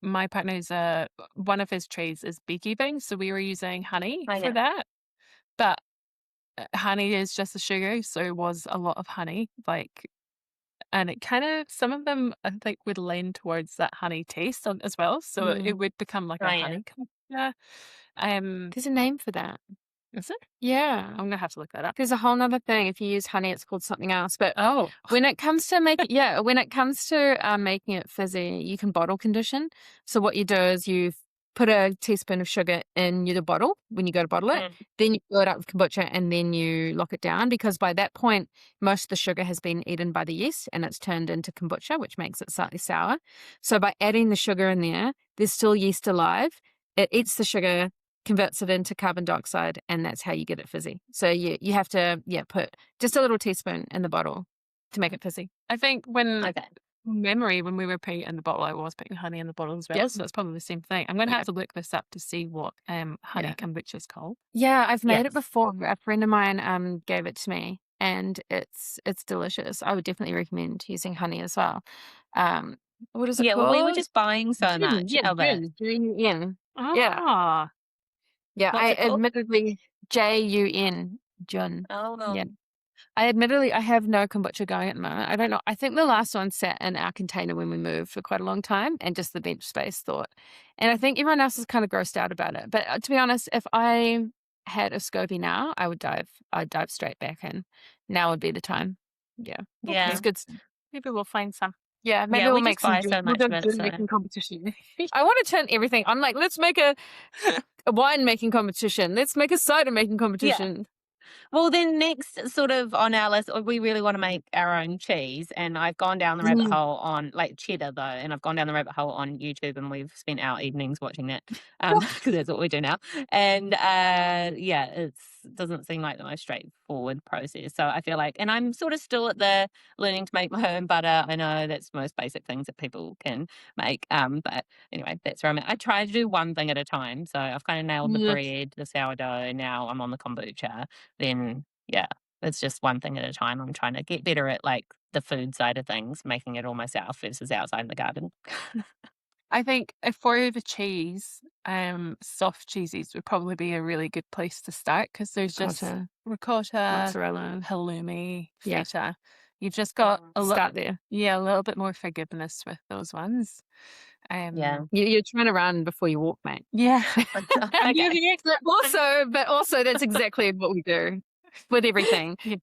Speaker 1: my partner's one of his trades is beekeeping, so we were using honey
Speaker 3: Oh,
Speaker 1: for
Speaker 3: yeah.
Speaker 1: that. But honey is just a sugar, so it was a lot of honey, like, and it kind of, some of them I think would lean towards that honey taste as well, so it would become like
Speaker 3: Oh,
Speaker 1: a
Speaker 3: yeah.
Speaker 1: honey kombucha.
Speaker 2: There's a name for that.
Speaker 1: Is it?
Speaker 2: Yeah.
Speaker 1: I'm gonna have to look that up.
Speaker 2: There's a whole nother thing. If you use honey, it's called something else. But
Speaker 1: Oh,
Speaker 2: when it comes to making it fizzy, you can bottle condition. So what you do is you put a teaspoon of sugar in the bottle when you go to bottle it. Then you fill it up with kombucha, and then you lock it down, because by that point, most of the sugar has been eaten by the yeast and it's turned into kombucha, which makes it slightly sour. So by adding the sugar in there, there's still yeast alive. It eats the sugar, converts it into carbon dioxide, and that's how you get it fizzy. So you have to put just a little teaspoon in the bottle to make it fizzy.
Speaker 1: I think when
Speaker 3: Okay.
Speaker 1: when we were putting it in the bottle, I was putting honey in the bottle as well.
Speaker 2: Yep.
Speaker 1: So that's probably the same thing. I'm gonna have to look this up to see what honey
Speaker 2: Yeah.
Speaker 1: kombucha is called.
Speaker 2: Yeah, I've made
Speaker 3: Yes.
Speaker 2: it before. A friend of mine gave it to me, and it's delicious. I would definitely recommend using honey as well. What is it
Speaker 3: Yeah, well, we were
Speaker 2: called?
Speaker 3: just buying so much of it.
Speaker 2: Jun. Yeah.
Speaker 1: Ah,
Speaker 2: Yeah,
Speaker 3: What's it called?
Speaker 2: Jun. Jun.
Speaker 3: Oh, well.
Speaker 2: Yeah. I have no kombucha going at the moment. I don't know. I think the last one sat in our container when we moved for quite a long time, and just the bench space thought. And I think everyone else is kind of grossed out about it. But to be honest, if I had a SCOBY now, I'd dive straight back in. Now would be the time. Yeah.
Speaker 3: Yeah.
Speaker 2: It's good stuff.
Speaker 1: maybe we'll find some.
Speaker 2: Yeah, maybe
Speaker 3: Yeah,
Speaker 2: we'll
Speaker 3: we
Speaker 2: make
Speaker 3: just
Speaker 2: some
Speaker 3: buy so
Speaker 2: we'll
Speaker 3: much
Speaker 2: do
Speaker 3: of it,
Speaker 2: gin
Speaker 3: so.
Speaker 2: making competition. I want to turn everything. I'm like, let's make a wine making competition. Let's make a cider making competition.
Speaker 3: Well, then next sort of on our list, we really want to make our own cheese. And I've gone down the rabbit hole on, like, cheddar, though. And I've gone down the rabbit hole on YouTube, and we've spent our evenings watching that, because that's what we do now. And yeah, it doesn't seem like the most straightforward process. So I feel like, and I'm sort of still at the learning to make my own butter. I know that's the most basic things that people can make. But anyway, that's where I'm at. I try to do one thing at a time. So I've kind of nailed the
Speaker 2: Yes.
Speaker 3: bread, the sourdough. Now I'm on the kombucha. Then yeah, it's just one thing at a time. I'm trying to get better at like the food side of things, making it all myself versus outside in the garden.
Speaker 1: I think for the cheese, soft cheeses would probably be a really good place to start, because there's just
Speaker 2: Ricotta,
Speaker 1: ricotta,
Speaker 2: mozzarella.
Speaker 1: halloumi,
Speaker 2: Yeah.
Speaker 1: feta. You've just got a
Speaker 2: Start there.
Speaker 1: little bit more forgiveness with those ones.
Speaker 3: Yeah.
Speaker 2: You're trying to run before you walk, mate.
Speaker 1: Yeah.
Speaker 3: Okay.
Speaker 2: But also that's exactly what we do with everything.
Speaker 1: Yeah.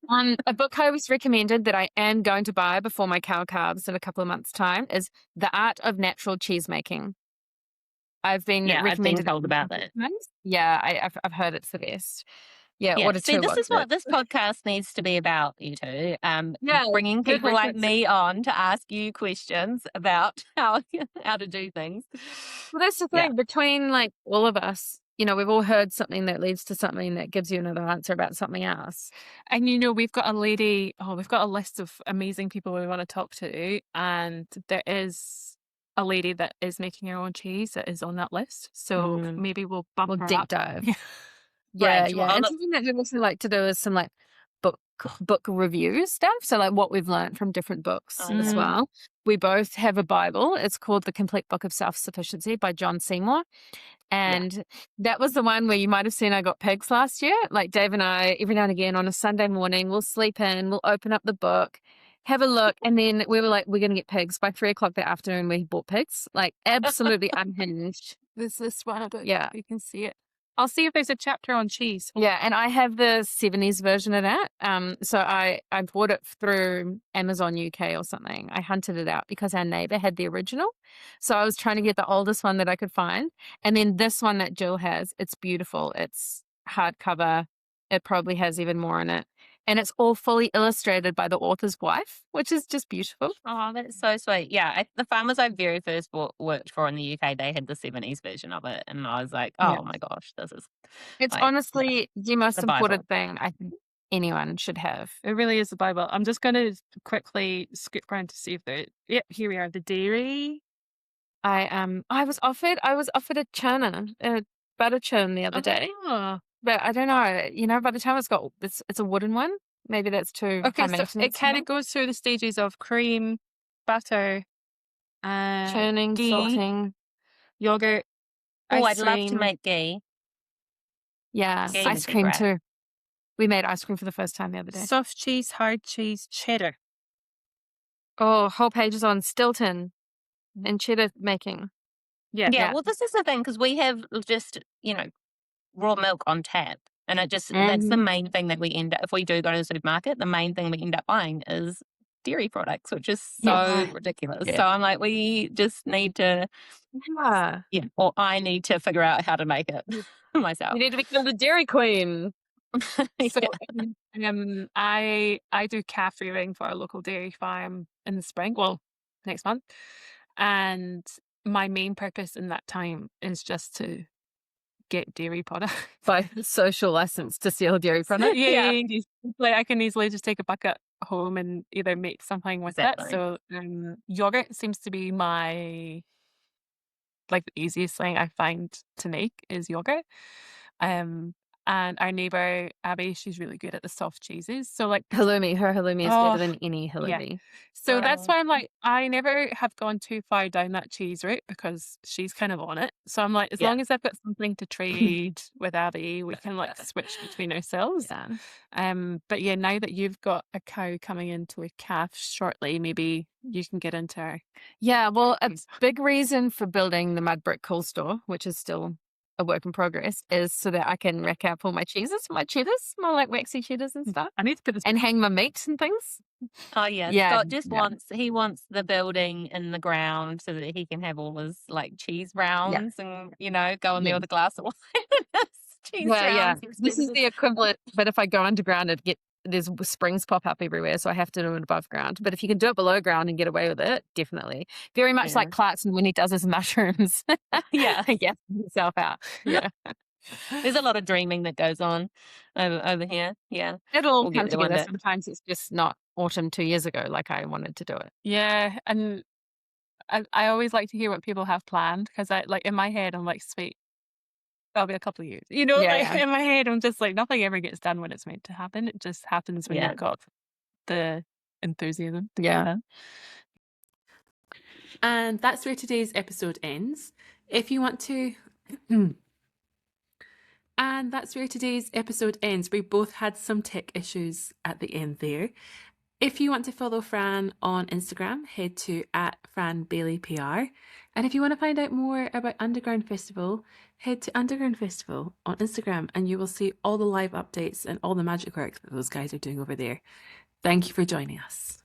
Speaker 2: A book I was recommended that I am going to buy before my cow calves in a couple of months' time is The Art of Natural Cheese Making. I've been
Speaker 3: Yeah, I've been
Speaker 2: recommended
Speaker 3: told about that.
Speaker 2: Yeah, I've heard it's the best. Yeah,
Speaker 3: Yeah.
Speaker 2: what a
Speaker 3: See, this is
Speaker 2: toolbox.
Speaker 3: what this podcast needs to be about, you two.
Speaker 2: Yeah,
Speaker 3: Bringing
Speaker 2: good
Speaker 3: people like
Speaker 2: reference.
Speaker 3: me on to ask you questions about how to do things.
Speaker 2: Well, that's the
Speaker 3: Yeah.
Speaker 2: thing between like all of us. We've all heard something that leads to something that gives you another answer about something else.
Speaker 1: And we've got we've got a list of amazing people we want to talk to, and there is a lady that is making her own cheese that is on that list. So maybe we'll bump
Speaker 2: We'll
Speaker 1: her
Speaker 2: deep
Speaker 1: up.
Speaker 2: dive.
Speaker 1: Yeah.
Speaker 2: Yeah,
Speaker 3: Right.
Speaker 2: yeah.
Speaker 3: Well,
Speaker 2: And
Speaker 3: look,
Speaker 2: something that I'd also like to do is some like book review stuff. So like what we've learned from different books as well. We both have a Bible. It's called The Complete Book of Self-Sufficiency by John Seymour. And that was the one where you might have seen I got pigs last year. Like Dave and I, every now and again on a Sunday morning, we'll sleep in, we'll open up the book, have a look, and then we were like, we're going to get pigs. By 3 o'clock that afternoon, we bought pigs. Like absolutely unhinged.
Speaker 1: There's this one. I don't know
Speaker 2: Yeah.
Speaker 1: if you can see it. I'll see if there's a chapter on cheese.
Speaker 2: Yeah, and I have the 70s version of that. So I bought it through Amazon UK or something. I hunted it out because our neighbor had the original. So I was trying to get the oldest one that I could find. And then this one that Jill has, it's beautiful. It's hardcover. It probably has even more in it. And it's all fully illustrated by the author's wife, which is just beautiful.
Speaker 3: oh, that's so sweet. Yeah. The farmers I very first worked for in the UK, they had the 70s version of it. And I was like,
Speaker 2: Yeah.
Speaker 3: oh my gosh, this is
Speaker 2: It's
Speaker 3: like,
Speaker 2: honestly the most
Speaker 3: the Bible.
Speaker 2: important thing I think anyone should have.
Speaker 1: It really is the Bible. I'm just going to quickly scoop around to see if there. Yep, here we are. The dairy.
Speaker 2: I was offered a churner, a butter churn the other day,
Speaker 1: Oh.
Speaker 2: but I don't know. By the time it's a wooden one. Maybe that's too
Speaker 1: Okay,
Speaker 2: high
Speaker 1: so
Speaker 2: maintenance.
Speaker 1: it kind of goes through the stages of cream, butter,
Speaker 2: churning,
Speaker 1: ghee,
Speaker 2: salting.
Speaker 1: yogurt,
Speaker 3: Oh,
Speaker 1: ice
Speaker 3: I'd love to
Speaker 1: cream.
Speaker 3: make ghee.
Speaker 2: Yeah,
Speaker 3: Ghee
Speaker 2: ice
Speaker 3: would be
Speaker 2: cream
Speaker 3: great.
Speaker 2: too. We made ice cream for the first time the other day.
Speaker 1: Soft cheese, hard cheese, cheddar.
Speaker 2: Oh, whole pages on Stilton and cheddar making.
Speaker 1: Yeah.
Speaker 3: Yeah. Well, this is the thing because we have just, raw milk on tap. And that's the main thing that we end up, if we do go to the supermarket, the main thing we end up buying is dairy products, which is so
Speaker 2: Yeah.
Speaker 3: ridiculous.
Speaker 2: Yeah.
Speaker 3: So I'm like, we just need to, or I need to figure out how to make it myself.
Speaker 2: You need to become the dairy queen.
Speaker 1: So I do calf rearing for a local dairy farm in the spring. Well, next month. And my main purpose in that time is just to get dairy products.
Speaker 2: By social license to sell dairy products.
Speaker 1: Yeah. Like I can easily just take a bucket home and either make something with it. So yogurt seems to be my the easiest thing I find to make is yogurt. And our neighbor Abby, she's really good at the soft cheeses. So
Speaker 2: halloumi, her halloumi is better than any halloumi.
Speaker 1: Yeah. So that's why I'm like, I never have gone too far down that cheese route because she's kind of on it. So I'm like, as long as I've got something to trade with Abby, we can switch between ourselves. But yeah, now that you've got a cow coming into a calf shortly, maybe you can get into her.
Speaker 2: Yeah, well, a big reason for building the mud brick cool store, which is still a work in progress, is so that I can rack up all my cheeses, my cheddars, more like waxy cheddars and stuff.
Speaker 1: I need to put this
Speaker 2: and hang my meats and things.
Speaker 3: Oh yeah, Scott just wants the building in the ground so that he can have all his cheese rounds and go in there with a glass of wine. Cheese rounds.
Speaker 2: This is the equivalent, but if I go underground, there's springs pop up everywhere, so I have to do it above ground. But if you can do it below ground and get away with it, definitely. Very much like Clarkson when he does his mushrooms. Himself out. Yeah.
Speaker 3: There's a lot of dreaming that goes on over here. Yeah.
Speaker 2: It'll all come together. Sometimes it's just not autumn 2 years ago like I wanted to do it.
Speaker 1: Yeah, and I always like to hear what people have planned because in my head I'm like, sweet, that'll be a couple of years. In my head I'm just like, nothing ever gets done when it's meant to happen. It just happens when you've got the enthusiasm.
Speaker 2: Yeah.
Speaker 1: And that's where today's episode ends. If you want to And that's where today's episode ends. We both had some tech issues at the end there. If you want to follow Fran on Instagram, head to @FranBaileyPR. And if you want to find out more about Underground Festival, head to Underground Festival on Instagram and you will see all the live updates and all the magic work that those guys are doing over there. Thank you for joining us.